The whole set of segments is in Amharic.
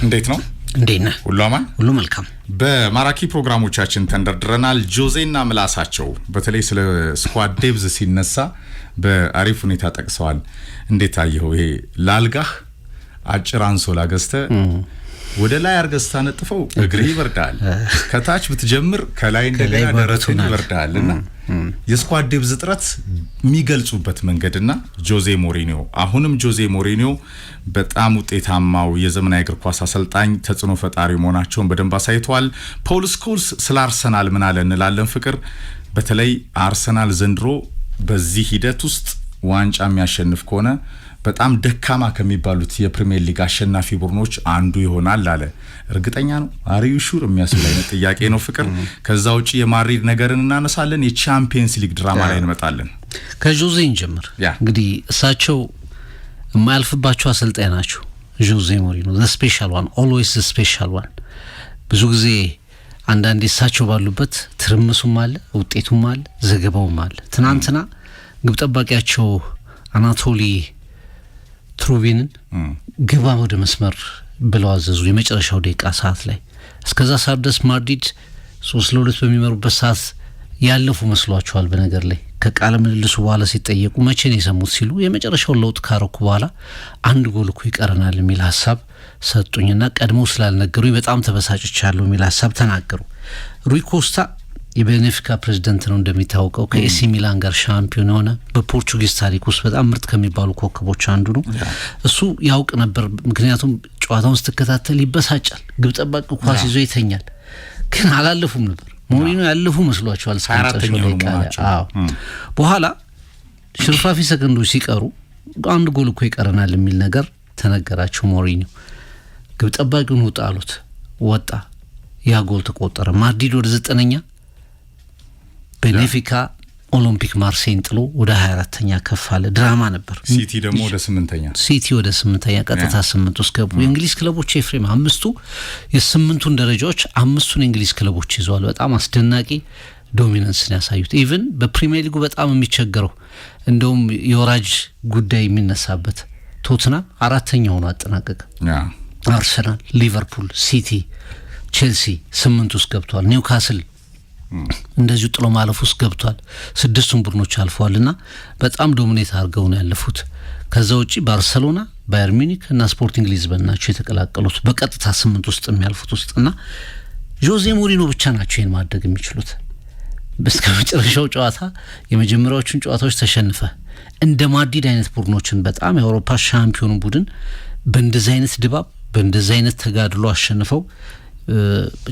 እንዴት ነው? እንዴና ሁሉ አማን ሁሉ መልካም። በማራኪ ፕሮግራሞቻችን ተንደርድረናል። ጆዜና ምላሳቸው በተለይ ስለ ስኳድ ዴቭዝ ሲነሳ በአሪፍ ሁኔታ ጠቅሰዋል። እንዴት አየው? ይሄ ላልጋህ አጭር አንሶላ ገዝተ ወደ ላይ አርገስታ ነጥፈው እግሪ ይበርዳል፣ ከታች ብትጀምር ከላይ እንደገና ደረቱን ይበርዳልና የስኳድ ዴቭዝ ጥረት የሚገልጹበት መንገድና ጆዜ ሞሪኒዮ አሁንም ጆዜ ሞሪኒዮ በጣም ውጤታማው የዘመናዊ እግር ኳስ አሰልጣኝ ተጽዕኖ ፈጣሪ መሆናቸውን በደንብ አሳይተዋል። ፖል ስኮልስ ስለ አርሰናል ምን አለ እንላለን። ፍቅር በተለይ አርሰናል ዘንድሮ በዚህ ሂደት ውስጥ ዋንጫ የሚያሸንፍ ከሆነ በጣም ደካማ ከሚባሉት የፕሪሚየር ሊግ አሸናፊ ቡድኖች አንዱ ይሆናል አለ። እርግጠኛ ነው? አሪዩ ሹር የሚያስብል አይነት ጥያቄ ነው ፍቅር። ከዛ ውጪ የማድሪድ ነገርን እናነሳለን። የቻምፒየንስ ሊግ ድራማ ላይ እንመጣለን። ከጆዜ እንጀምር። እንግዲህ እሳቸው የማያልፍባቸው አሰልጣኝ ናቸው። ጆዜ ሞሪኒዮ the special one, always the special one። ብዙ ጊዜ አንዳንዴ እሳቸው ባሉበት ትርምሱም አለ፣ ውጤቱም አለ፣ ዘገባውም አለ። ትናንትና ግብ ጠባቂያቸው አናቶሊ ትሩቢንን ግባ ወደ መስመር ብለው አዘዙ። የመጨረሻው ደቂቃ ሰዓት ላይ እስከዛ ሰዓት ድረስ ማድሪድ 3-2 በሚመሩበት ሰዓት ያለፉ መስሏቸዋል። በነገር ላይ ከቃለ ምልልሱ በኋላ ሲጠየቁ መቼ ነው የሰሙት ሲሉ የመጨረሻው ለውጥ ካረኩ በኋላ አንድ ጎል እኮ ይቀርናል የሚል ሀሳብ ሰጡኝና ቀድሞ ስላልነገሩኝ በጣም ተበሳጭቻለሁ የሚል ሀሳብ ተናገሩ። ሩይ ኮስታ የቤኔፊካ ፕሬዝዳንት ነው። እንደሚታወቀው ከኤሲ ሚላን ጋር ሻምፒዮን ሆነ። በፖርቹጊዝ ታሪክ ውስጥ በጣም ምርጥ ከሚባሉ ኮከቦች አንዱ ነው። እሱ ያውቅ ነበር። ምክንያቱም ጨዋታውን ስትከታተል ይበሳጫል። ግብ ጠባቂ ኳስ ይዞ ይተኛል። ግን አላለፉም ነበር። ሞሪኒዮ ያለፉ መስሏቸዋል። በኋላ ሽርፋፊ ሰከንዶች ሲቀሩ አንድ ጎል እኮ ይቀርናል የሚል ነገር ተነገራቸው። ሞሪኒዮ ግብ ጠባቂውን ውጣ አሉት። ወጣ። ያ ጎል ተቆጠረ። ማድሪድ ወደ 9ኛ ቤኔፊካ ኦሎምፒክ ማርሴይን ጥሎ ወደ 24ኛ ከፍ አለ። ድራማ ነበር። ሲቲ ደግሞ ወደ 8ኛ ወደ 8ኛ ቀጥታ 8 ውስጥ ገቡ። የእንግሊዝ ክለቦች ኤፍሬም አምስቱ የ8ቱን ደረጃዎች አምስቱን የእንግሊዝ ክለቦች ይዘዋል። በጣም አስደናቂ ዶሚናንስን ያሳዩት። ኢቭን በፕሪሚየር ሊጉ በጣም የሚቸገረው እንደውም የወራጅ ጉዳይ የሚነሳበት ቶትናም 4ኛ ሆኖ አጠናቀቀ። አርሰናል፣ ሊቨርፑል፣ ሲቲ፣ ቼልሲ 8 ውስጥ ገብቷል። ኒውካስል እንደዚሁ ጥሎ ማለፍ ውስጥ ገብቷል። 6ቱን ቡድኖች አልፈዋልና በጣም ዶሚኔት አድርገው ነው ያለፉት። ከዛ ውጪ ባርሴሎና፣ ባየር ሚኒክ እና ስፖርቲንግ ሊዝበን ናቸው የተቀላቀሉት በቀጥታ 8 ውስጥ የሚያልፉት ውስጥና ጆዜ ሞሪኒዮ ብቻ ናቸው ይሄን ማድረግ የሚችሉት። በስከ መጨረሻው ጨዋታ የመጀመሪያዎቹን ጨዋታዎች ተሸንፈ እንደ ማድሪድ አይነት ቡድኖችን በጣም የአውሮፓ ሻምፒዮን ቡድን በእንደዚህ አይነት ድባብ በእንደዚህ አይነት ተጋድሎ አሸንፈው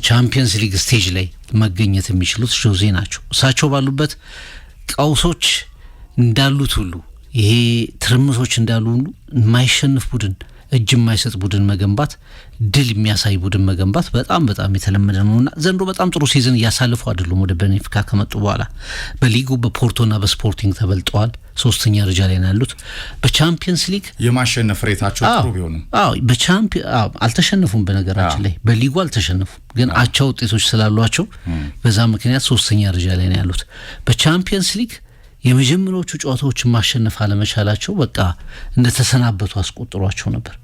ቻምፒየንስ ሊግ ስቴጅ ላይ መገኘት የሚችሉት ጆዜ ናቸው። እሳቸው ባሉበት ቀውሶች እንዳሉት ሁሉ ይሄ ትርምሶች እንዳሉ ሁሉ የማይሸንፍ ቡድን እጅ የማይሰጥ ቡድን መገንባት ድል የሚያሳይ ቡድን መገንባት በጣም በጣም የተለመደ ነውና ዘንድሮ በጣም ጥሩ ሲዝን እያሳለፉ አይደሉም። ወደ ቤኔፊካ ከመጡ በኋላ በሊጉ በፖርቶና በስፖርቲንግ ተበልጠዋል። 3ኛ ደረጃ ላይ ናሉት። በቻምፒየንስ ሊግ የማሸነፍ ሬታቸው ጥሩ ቢሆንም አልተሸነፉም። በነገራችን ላይ በሊጉ አልተሸነፉም፣ ግን አቻ ውጤቶች ስላሏቸው በዛ ምክንያት 3ኛ ደረጃ ላይ ነው ያሉት። በቻምፒየንስ ሊግ የመጀመሪያዎቹ ጨዋታዎችን ማሸነፍ አለመቻላቸው በቃ እንደተሰናበቱ አስቆጥሯቸው ነበር።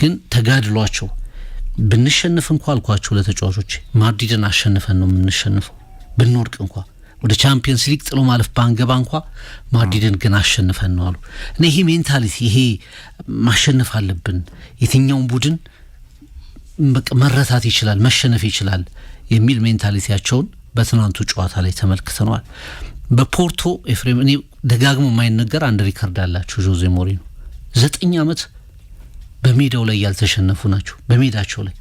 ግን ተጋድሏቸው ብንሸነፍ እንኳን አልኳቸው ለተጫዋቾች ማድሪድን አሸንፈን ነው የምንሸነፈው። ብንወድቅ እንኳን ወደ ቻምፒየንስ ሊግ ጥሎ ማለፍ ባንገባ እንኳን ማድሪድን ግን አሸንፈን ነው አሉ። እና ይሄ ሜንታሊቲ ይሄ ማሸነፍ አለብን፣ የትኛውን ቡድን በቃ መረታት ይችላል፣ መሸነፍ ይችላል የሚል ሜንታሊቲያቸውን በትናንቱ ጨዋታ ላይ ተመልክተናል። በፖርቶ ኤፍሬም እኔ ደጋግሞ የማይነገር አንድ ሪከርድ አላቸው ጆዜ ሞሪኒዮ 9 ዓመት በሜዳው ላይ ያልተሸነፉ ናቸው። በሜዳቸው ላይ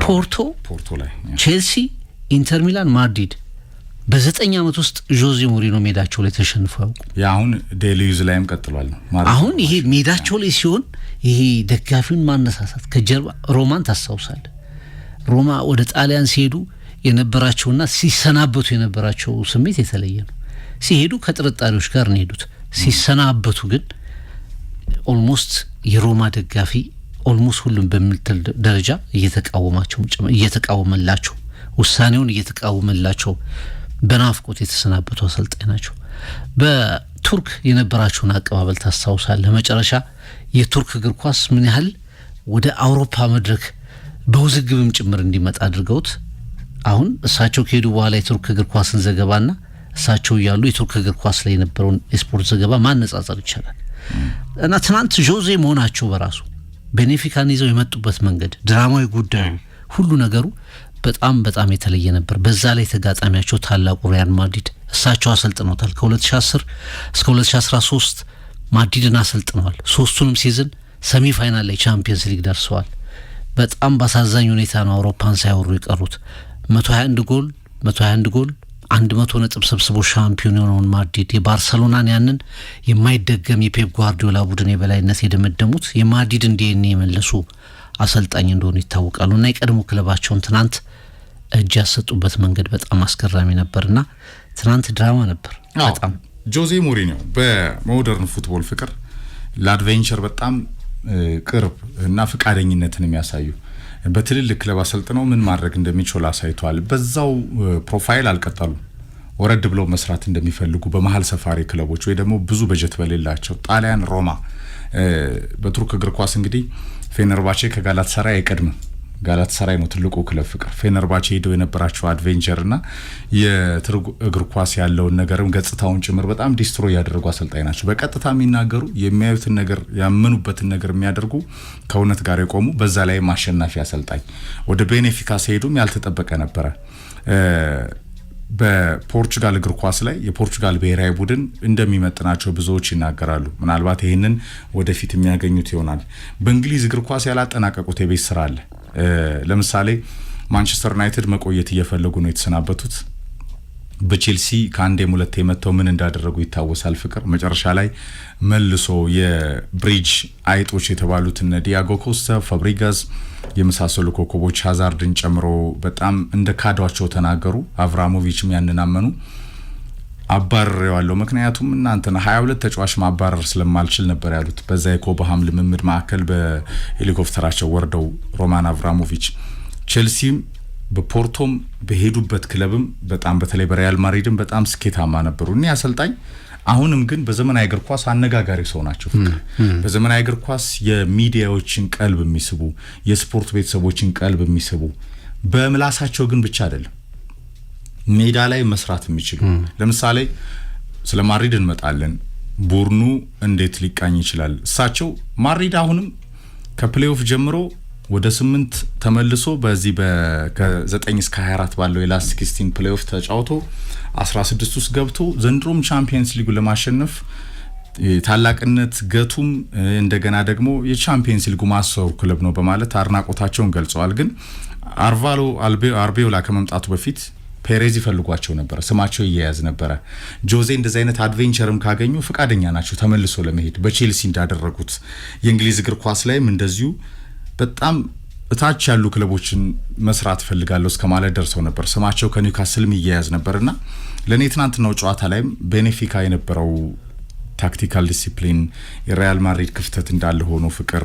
ፖርቶ ላይ ቼልሲ፣ ኢንተር ሚላን፣ ማድሪድ በ9 ዓመት ውስጥ ጆዜ ሞሪኒዮ ሜዳቸው ላይ ተሸንፈው ያሁን ዴሊዩዝ ላይም ቀጥሏል ማለት ነው። አሁን ይሄ ሜዳቸው ላይ ሲሆን ይሄ ደጋፊውን ማነሳሳት ከጀርባ ሮማን ታስታውሳለ። ሮማ ወደ ጣሊያን ሲሄዱ የነበራቸውና ሲሰናበቱ የነበራቸው ስሜት የተለየ ነው። ሲሄዱ ከጥርጣሬዎች ጋር ነው ሄዱት። ሲሰናበቱ ግን ኦልሞስት የሮማ ደጋፊ ኦልሞስት ሁሉም በሚል ደረጃ እየተቃወመላቸው ውሳኔውን እየተቃወመላቸው በናፍቆት የተሰናበቱ አሰልጣኝ ናቸው። በቱርክ የነበራቸውን አቀባበል ታስታውሳለህ። መጨረሻ የቱርክ እግር ኳስ ምን ያህል ወደ አውሮፓ መድረክ በውዝግብም ጭምር እንዲመጣ አድርገውት አሁን እሳቸው ከሄዱ በኋላ የቱርክ እግር ኳስን ዘገባና እሳቸው እያሉ የቱርክ እግር ኳስ ላይ የነበረውን የስፖርት ዘገባ ማነጻጸር ይቻላል። እና ትናንት ጆዜ መሆናቸው በራሱ ቤኔፊካን ይዘው የመጡበት መንገድ ድራማዊ ጉዳዩ ሁሉ ነገሩ በጣም በጣም የተለየ ነበር። በዛ ላይ ተጋጣሚያቸው ታላቁ ሪያል ማድሪድ እሳቸው አሰልጥነውታል። ከ2010 እስከ 2013 ማድሪድን አሰልጥነዋል። ሶስቱንም ሲዝን ሰሚ ፋይናል ላይ ቻምፒየንስ ሊግ ደርሰዋል። በጣም ባሳዛኝ ሁኔታ ነው አውሮፓን ሳይወሩ የቀሩት። 121 ጎል 100 ነጥብ ሰብስቦ ሻምፒዮን የሆነውን ማድሪድ የባርሰሎናን ያንን የማይደገም የፔፕ ጓርዲዮላ ቡድን የበላይነት የደመደሙት የማድሪድን ዲኤንኤ የመለሱ አሰልጣኝ እንደሆኑ ይታወቃሉ። እና የቀድሞ ክለባቸውን ትናንት እጅ ያሰጡበት መንገድ በጣም አስገራሚ ነበርና ትናንት ድራማ ነበር በጣም። ጆዜ ሞሪኒዮ በሞደርን ፉትቦል ፍቅር ለአድቬንቸር በጣም ቅርብ እና ፍቃደኝነትን የሚያሳዩ በትልልቅ ክለብ አሰልጥነው ምን ማድረግ እንደሚችሉ አሳይቷል። በዛው ፕሮፋይል አልቀጠሉ ወረድ ብለው መስራት እንደሚፈልጉ በመሃል ሰፋሪ ክለቦች ወይ ደግሞ ብዙ በጀት በሌላቸው ጣሊያን ሮማ፣ በቱርክ እግር ኳስ እንግዲህ ፌነርባቼ ከጋላታሳራይ አይቀድምም። ጋላታሳራይ ነው ትልቁ ክለብ ፍቅር። ፌነርባቼ ሄደው የነበራቸው አድቬንቸርና የቱርክ እግር ኳስ ያለውን ነገርም ገጽታውን ጭምር በጣም ዲስትሮይ ያደረጉ አሰልጣኝ ናቸው። በቀጥታ የሚናገሩ የሚያዩትን ነገር ያመኑበትን ነገር የሚያደርጉ ከእውነት ጋር የቆሙ በዛ ላይ ማሸናፊ አሰልጣኝ። ወደ ቤኔፊካ ሲሄዱም ያልተጠበቀ ነበረ። በፖርቹጋል እግር ኳስ ላይ የፖርቹጋል ብሔራዊ ቡድን እንደሚመጥናቸው ብዙዎች ይናገራሉ። ምናልባት ይሄንን ወደፊት የሚያገኙት ይሆናል። በእንግሊዝ እግር ኳስ ያላጠናቀቁት የቤት ስራ አለ። ለምሳሌ ማንቸስተር ዩናይትድ መቆየት እየፈለጉ ነው የተሰናበቱት። በቼልሲ ከአንዴም ሁለቴ መተው ምን እንዳደረጉ ይታወሳል። ፍቅር መጨረሻ ላይ መልሶ የብሪጅ አይጦች የተባሉት እነ ዲያጎ ኮስታ፣ ፋብሪጋስ የመሳሰሉ ኮከቦች ሃዛርድን ጨምሮ በጣም እንደ ካዷቸው ተናገሩ። አብራሞቪችም ያንን አመኑ። አባረረዋለሁ ምክንያቱም እናንተና 22 ተጫዋች ማባረር ስለማልችል ነበር ያሉት። በዛ የኮባሃም ልምምድ ማዕከል በሄሊኮፕተራቸው ወርደው ሮማን አብራሞቪች ቼልሲም በፖርቶም በሄዱበት ክለብም በጣም በተለይ በሪያል ማድሪድም በጣም ስኬታማ ነበሩ። እኔ አሰልጣኝ አሁንም ግን በዘመናዊ እግር ኳስ አነጋጋሪ ሰው ናቸው። በዘመናዊ እግር ኳስ የሚዲያዎችን ቀልብ የሚስቡ የስፖርት ቤተሰቦችን ቀልብ የሚስቡ በምላሳቸው ግን ብቻ አይደለም ሜዳ ላይ መስራት የሚችሉ። ለምሳሌ ስለ ማድሪድ እንመጣለን። ቡድኑ እንዴት ሊቃኝ ይችላል? እሳቸው ማድሪድ አሁንም ከፕሌይኦፍ ጀምሮ ወደ 8 ተመልሶ በዚህ ከ9 እስከ 24 ባለው የላስት 16 ፕሌይኦፍ ተጫውቶ 16 ውስጥ ገብቶ ዘንድሮም ቻምፒየንስ ሊጉ ለማሸነፍ ታላቅነት ገቱም እንደገና ደግሞ የቻምፒየንስ ሊጉ ማሰሩ ክለብ ነው በማለት አድናቆታቸውን ገልጸዋል። ግን አርቫሎ አርቤዮላ ከመምጣቱ በፊት ፔሬዝ ይፈልጓቸው ነበር፣ ስማቸው ይያያዝ ነበር። ጆዜ እንደዚህ አይነት አድቬንቸርም ካገኙ ፍቃደኛ ናቸው ተመልሶ ለመሄድ በቼልሲ እንዳደረጉት። የእንግሊዝ እግር ኳስ ላይም እንደዚሁ በጣም እታች ያሉ ክለቦችን መስራት ፈልጋለሁ እስከማለት ደርሰው ነበር። ስማቸው ከኒውካስልም ይያያዝ ነበርና ለኔ ትናንትናው ጨዋታ ላይም ቤኔፊካ የነበረው ታክቲካል ዲሲፕሊን የሪያል ማድሪድ ክፍተት እንዳለ ሆኖ ፍቅር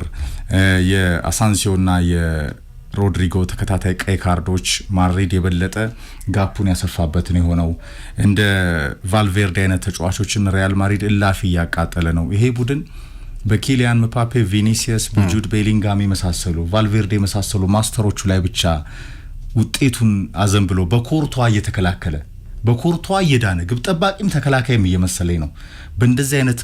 የአሳንሲዮና የሮድሪጎ ተከታታይ ቀይ ካርዶች ማድሪድ የበለጠ ጋፑን ያሰፋበት ነው የሆነው። እንደ ቫልቬርዴ አይነት ተጫዋቾችን ሪያል ማድሪድ እላፊ ያቃጠለ ነው። ይሄ ቡድን በኪሊያን ምፓፔ፣ ቪኒሲየስ፣ በጁድ ቤሊንጋም የመሳሰሉ ቫልቬርዴ የመሳሰሉ ማስተሮቹ ላይ ብቻ ውጤቱን አዘንብሎ በኮርቷ እየተከላከለ በኮርቷ እየዳነ ግብ ጠባቂም ተከላካይም እየመሰለኝ ነው። በእንደዚህ አይነት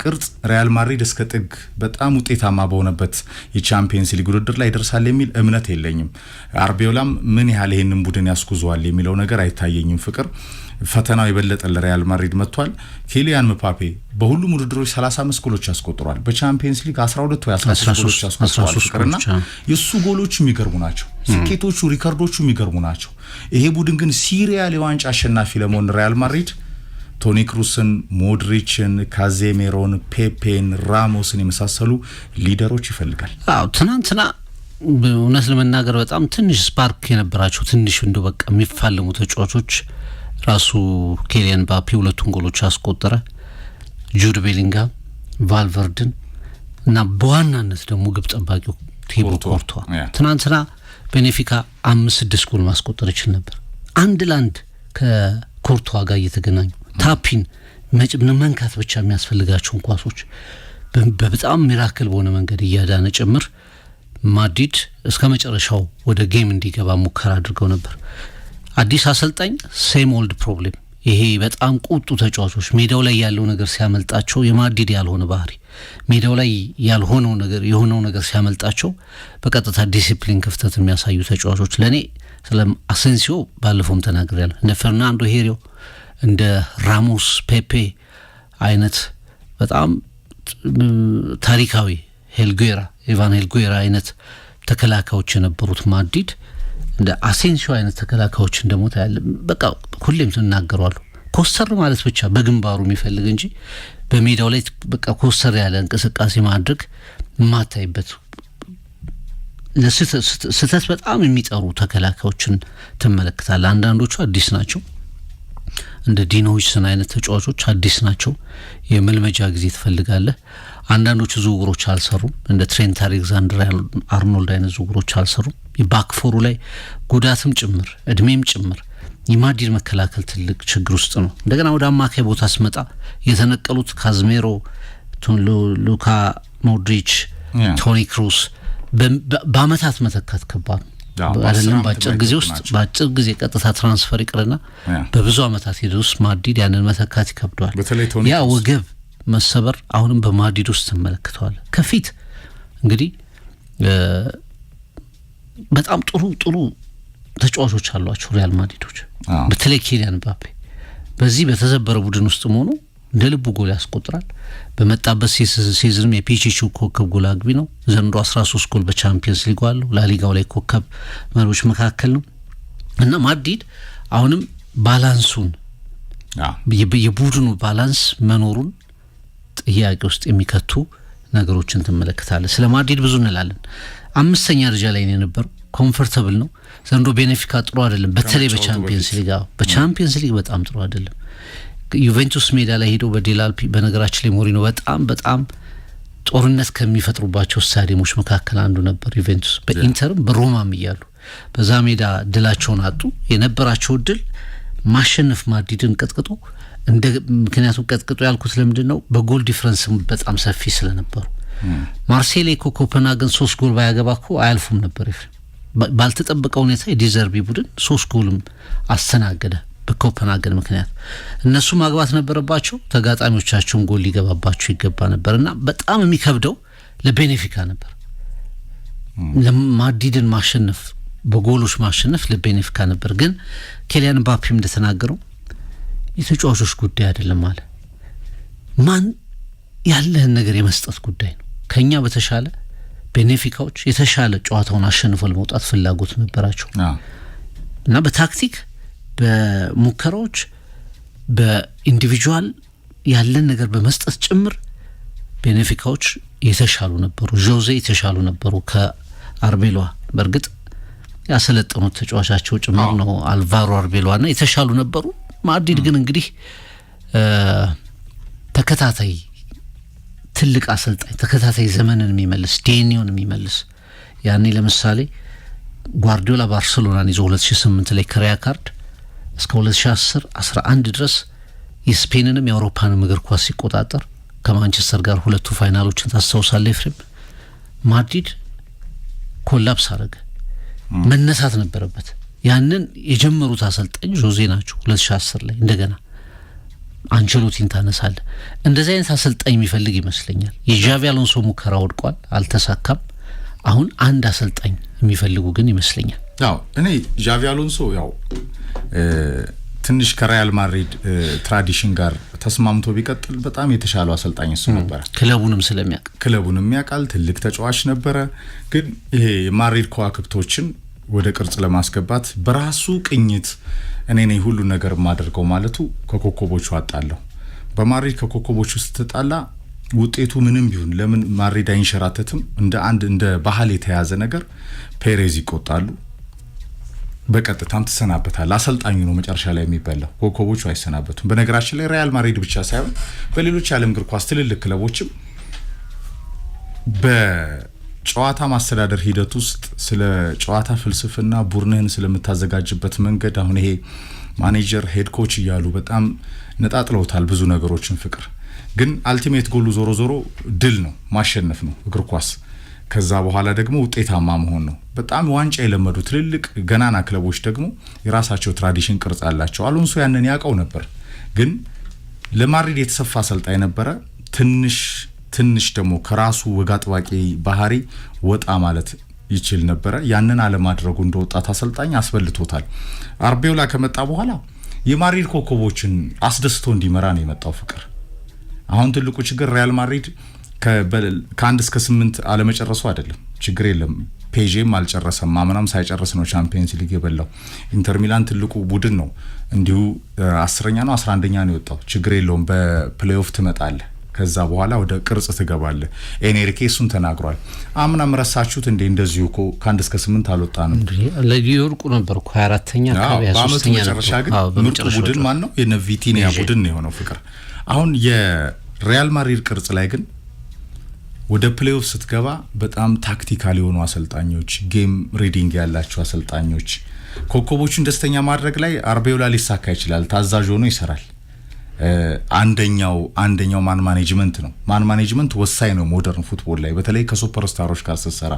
ቅርጽ ሪያል ማድሪድ እስከ ጥግ በጣም ውጤታማ በሆነበት የቻምፒየንስ ሊግ ውድድር ላይ ይደርሳል የሚል እምነት የለኝም። አርቤዮላም ምን ያህል ይሄንን ቡድን ያስጉዟል የሚለው ነገር አይታየኝም። ፍቅር ፈተናው የበለጠ ለሪያል ማድሪድ መጥቷል። ኪሊያን ምፓፔ በሁሉም ውድድሮች 35 ጎሎች ያስቆጥሯል። በቻምፒየንስ ሊግ 12 ወይ 13 ጎሎች ያስቆጥሯል። ፍቅርና የሱ ጎሎች የሚገርሙ ናቸው። ስኬቶቹ ሪከርዶቹ የሚገርሙ ናቸው። ይሄ ቡድን ግን ሲሪያል የዋንጫ አሸናፊ ለመሆን ሪያል ማድሪድ ቶኒ ክሩስን፣ ሞድሪችን፣ ካዜሜሮን፣ ፔፔን፣ ራሞስን የመሳሰሉ ሊደሮች ይፈልጋል። አዎ ትናንትና እውነት ለመናገር በጣም ትንሽ ስፓርክ የነበራቸው ትንሽ እንደው በቃ የሚፋለሙ ተጫዋቾች ራሱ ኪሊያን ምባፔ 2 ጎሎች አስቆጠረ። ጁድ ቤሊንጋም፣ ቫልቨርድን እና በዋናነት ደግሞ ግብ ጠባቂው ቲቦ ኮርቷ ትናንትና ቤኔፊካ 5-6 ጎል ማስቆጠር ይችል ነበር። አንድ ላንድ ከኮርቷ ጋር እየተገናኙ ታፒን መንካት ብቻ የሚያስፈልጋቸውን ኳሶች በጣም ሚራክል በሆነ መንገድ እያዳነ ጭምር ማድሪድ እስከ መጨረሻው ወደ ጌም እንዲገባ ሙከራ አድርገው ነበር። አዲስ አሰልጣኝ ሴም ኦልድ ፕሮብሌም። ይሄ በጣም ቁጡ ተጫዋቾች ሜዳው ላይ ያለው ነገር ሲያመልጣቸው የማድሪድ ያልሆነ ባህሪ ሜዳው ላይ ያልሆነው ነገር የሆነው ነገር ሲያመልጣቸው በቀጥታ ዲሲፕሊን ክፍተት የሚያሳዩ ተጫዋቾች ለኔ ስለ አሴንሲዮ ባለፈውም ተናግሬያለሁ። እንደ ፈርናንዶ ሄሪዮ እንደ ራሞስ ፔፔ አይነት በጣም ታሪካዊ ኢቫን ሄልጉዌራ አይነት ተከላካዮች የነበሩት ማድሪድ እንደ አሴንሲዮ አይነት ተከላካዮችን ደግሞ ታያለ። በቃ ሁሌም ተናገሯለሁ ኮስተር ማለት ብቻ በግንባሩ የሚፈልግ እንጂ በሜዳው ላይ በቃ ኮስተር ያለ እንቅስቃሴ ማድረግ ማታይበት ለስተት በጣም የሚጠሩ ተከላካዮችን ትመለከታለህ። አንዳንዶቹ አዲስ ናቸው፣ እንደ ዲኖዊችሰን አይነት ተጫዋቾች አዲስ ናቸው፣ የመልመጃ ጊዜ ትፈልጋለህ። አንዳንዶቹ ዝውውሮች አልሰሩም፣ እንደ ትሬንት አሌክዛንደር አርኖልድ አይነት ዝውውሮች አልሰሩም። የባክፎሩ ላይ ጉዳትም ጭምር እድሜም ጭምር የማድሪድ መከላከል ትልቅ ችግር ውስጥ ነው። እንደገና ወደ አማካይ ቦታ ስመጣ የተነቀሉት ካዝሜሮ፣ ሉካ ሞድሪች፣ ቶኒ ክሩስ በአመታት መተካት ከባድ ነው አይደለም። በአጭር ጊዜ ቀጥታ ትራንስፈር ይቅርና በብዙ አመታት ሂደት ውስጥ ማድሪድ ያንን መተካት ይከብደዋል። ያ ወገብ መሰበር አሁንም በማድሪድ ውስጥ ትመለከተዋል። ከፊት እንግዲህ በጣም ጥሩ ተጫዋቾች አሏቸው ሪያል ማድሪዶች፣ በተለይ ኪሊያን ምባፔ በዚህ በተዘበረ ቡድን ውስጥ ሆኖ እንደ ልቡ ጎል ያስቆጥራል። በመጣበት ሲዝንም የፒቺቹ ኮከብ ጎል አግቢ ነው። ዘንድሮ 13 ጎል በቻምፒየንስ ሊግ አለው። ላሊጋው ላይ ኮከብ መሪዎች መካከል ነው እና ማድሪድ አሁንም ባላንሱን የቡድኑ ባላንስ መኖሩን ጥያቄ ውስጥ የሚከቱ ነገሮችን ትመለከታለህ። ስለ ማድሪድ ብዙ እንላለን። 5ኛ ደረጃ ላይ ነው የነበረው። ኮምፎርታብል ነው። ዘንድሮ ቤኔፊካ ጥሩ አይደለም። በተለይ በቻምፒየንስ ሊግ በጣም ጥሩ አይደለም። ዩቬንቱስ ሜዳ ላይ ሄዶ በዴላልፒ በነገራችን ላይ ሞሪኖ በጣም ጦርነት ከሚፈጥሩባቸው ስታዲየሞች መካከል አንዱ ነበር። ዩቬንቱስ በኢንተርም በሮማም እያሉ በዛ ሜዳ ድላቸውን አጡ። የነበራቸው ድል ማሸነፍ ማድሪድን ቀጥቅጦ ምክንያቱም ቀጥቅጦ ያልኩት ለምንድን ነው? በጎል ዲፍረንስ በጣም ሰፊ ስለነበሩ። ማርሴይ ኮፐንሃገን 3 ጎል ባያገባ እኮ አያልፉም ነበር። ባልተጠበቀ ሁኔታ የዲዘርቢ ቡድን 3 ጎልም አስተናገደ በኮፐንሃገን ምክንያት። እነሱ ማግባት ነበረባቸው፣ ተጋጣሚዎቻቸውን ጎል ሊገባባቸው ይገባ ነበርና በጣም የሚከብደው ለቤኔፊካ ነበር። ለማድሪድን ማሸነፍ በጎሎች ማሸነፍ ለቤኔፊካ ነበር። ግን ኪሊያን ምባፔም እንደተናገረው የተጫዋቾች ጉዳይ አይደለም አለ። ማን ያለህን ነገር የመስጠት ጉዳይ ነው። ከኛ በተሻለ ቤኔፊካዎች የተሻለ ጨዋታውን አሸንፈው ለመውጣት ፍላጎት ነበራቸው እና በታክቲክ በሙከራዎች በኢንዲቪጁዋል ያለን ነገር በመስጠት ጭምር ቤኔፊካዎች የተሻሉ ነበሩ። ጆዜ የተሻሉ ነበሩ ከአርቤሏ። በእርግጥ ያሰለጠኑት ተጫዋቻቸው ጭምር ነው አልቫሮ አርቤሏና የተሻሉ ነበሩ። ማድሪድ ግን እንግዲህ ተከታታይ ትልቅ አሰልጣኝ ተከታታይ ዘመንን የሚመልስ ዴኒዮን የሚመልስ ያኔ ለምሳሌ ጓርዲዮላ ባርሴሎናን ይዞ 2008 ላይ ክሪያ ካርድ እስከ 2010 11 ድረስ የስፔንንም የአውሮፓንም እግር ኳስ ሲቆጣጠር ከማንቸስተር ጋር 2 ፋይናሎችን ታስታውሳለህ ኤፍሬም። ማድሪድ ኮላፕስ አረገ፣ መነሳት ነበረበት። ያንን የጀመሩት አሰልጣኝ ጆዜ ናቸው። 2010 ላይ እንደገና አንቸሎቲን ታነሳለ። እንደዚህ አይነት አሰልጣኝ የሚፈልግ ይመስለኛል። የዣቪ አሎንሶ ሙከራ ወድቋል፣ አልተሳካም። አሁን አንድ አሰልጣኝ የሚፈልጉ ግን ይመስለኛል። እኔ ዣቪ አሎንሶ ትንሽ ከሪያል ማድሪድ ትራዲሽን ጋር ተስማምቶ ቢቀጥል በጣም የተሻለው አሰልጣኝ እሱ ነበር። ክለቡንም ያውቃል፣ ትልቅ ተጫዋች ነበረ። ግን ይሄ የማድሪድ ከዋክብቶችን ወደ ቅርጽ ለማስገባት በራሱ ቅኝት እኔ ነኝ ሁሉ ነገር ማደርገው ማለቱ ከኮከቦቹ አጣለው። በማድሪድ ከኮከቦቹ ስትጣላ ውጤቱ ምንም ቢሆን ለምን ማድሪድ አይንሸራተትም? እንደ ባህል የተያዘ ነገር ፔሬዝ ይቆጣሉ፣ በቀጥታም ተሰናበታል። አሰልጣኙ ነው መጨረሻ ላይ የሚበላው፣ ኮከቦቹ አይሰናበቱም። በነገራችን ላይ ሪያል ማድሪድ ብቻ ሳይሆን በሌሎች የዓለም እግር ኳስ ትልልቅ ክለቦችም ጨዋታ ማስተዳደር ሂደት ውስጥ ስለ ጨዋታ ፍልስፍና ቡድንህን ስለምታዘጋጅበት መንገድ አሁን ይሄ ማኔጀር ሄድ ኮች እያሉ በጣም ነጣጥለውታል ብዙ ነገሮችን። ፍቅር ግን አልቲሜት ጎሉ ዞሮ ድል ነው፣ ማሸነፍ ነው እግር ኳስ። ከዛ በኋላ ደግሞ ውጤታማ መሆን ነው። በጣም ዋንጫ የለመዱ ትልልቅ ገናና ክለቦች ደግሞ የራሳቸው ትራዲሽን ቅርጽ አላቸው። አሎንሶ ያንን ያውቀው ነበር፣ ግን ለማድሪድ የተሰፋ አሰልጣኝ ነበረ። ትንሽ ደግሞ ከራሱ ወግ አጥባቂ ባህሪ ወጣ ማለት ይችል ነበረ። ያንን አለማድረጉ እንደ ወጣት አሰልጣኝ አስበልቶታል። አርቤውላ ከመጣ በኋላ የማድሪድ ኮከቦችን አስደስቶ እንዲመራ ነው የመጣው ፍቅር። አሁን ትልቁ ችግር ሪያል ማድሪድ ከ1 እስከ 8 አለመጨረሱ አይደለም፣ ችግር የለም። ፔጄም አልጨረሰም፣ አምናም ሳይጨርስ ነው ቻምፒየንስ ሊግ የበላው። ኢንተር ሚላን ትልቁ ቡድን ነው፣ እንዲሁ 10ኛ ነው 11ኛ ነው የወጣው። ችግር የለውም፣ በፕሌይኦፍ ትመጣለህ፣ ከዛ በኋላ ወደ ቅርጽ ትገባለህ። ኤኔሪኬ እሱን ተናግሯል። አምናም ረሳችሁት እንዴ? እንደዚሁ እኮ ከ1 እስከ 8 አልወጣንም፣ ለጊዮርቁ ነበር እኮ 24ኛ አካባቢ 23ኛ ነበር። መጨረሻ ግን ምርጡ ቡድን ማን ነው? የነ ቪቲኒያ ቡድን ነው የሆነው ፍቅር። አሁን የሪያል ማድሪድ ቅርጽ ላይ ግን ወደ ፕሌይኦፍ ስትገባ በጣም ታክቲካል የሆኑ አሰልጣኞች፣ ጌም ሪዲንግ ያላቸው አሰልጣኞች፣ ኮከቦቹን ደስተኛ ማድረግ ላይ አርቤውላ ሊሳካ ይችላል። ታዛዥ ሆኖ ይሰራል። አንደኛው ማን ማኔጅመንት ነው። ማን ማኔጅመንት ወሳኝ ነው ሞደርን ፉትቦል ላይ፣ በተለይ ከሱፐርስታሮች ጋር ስትሰራ።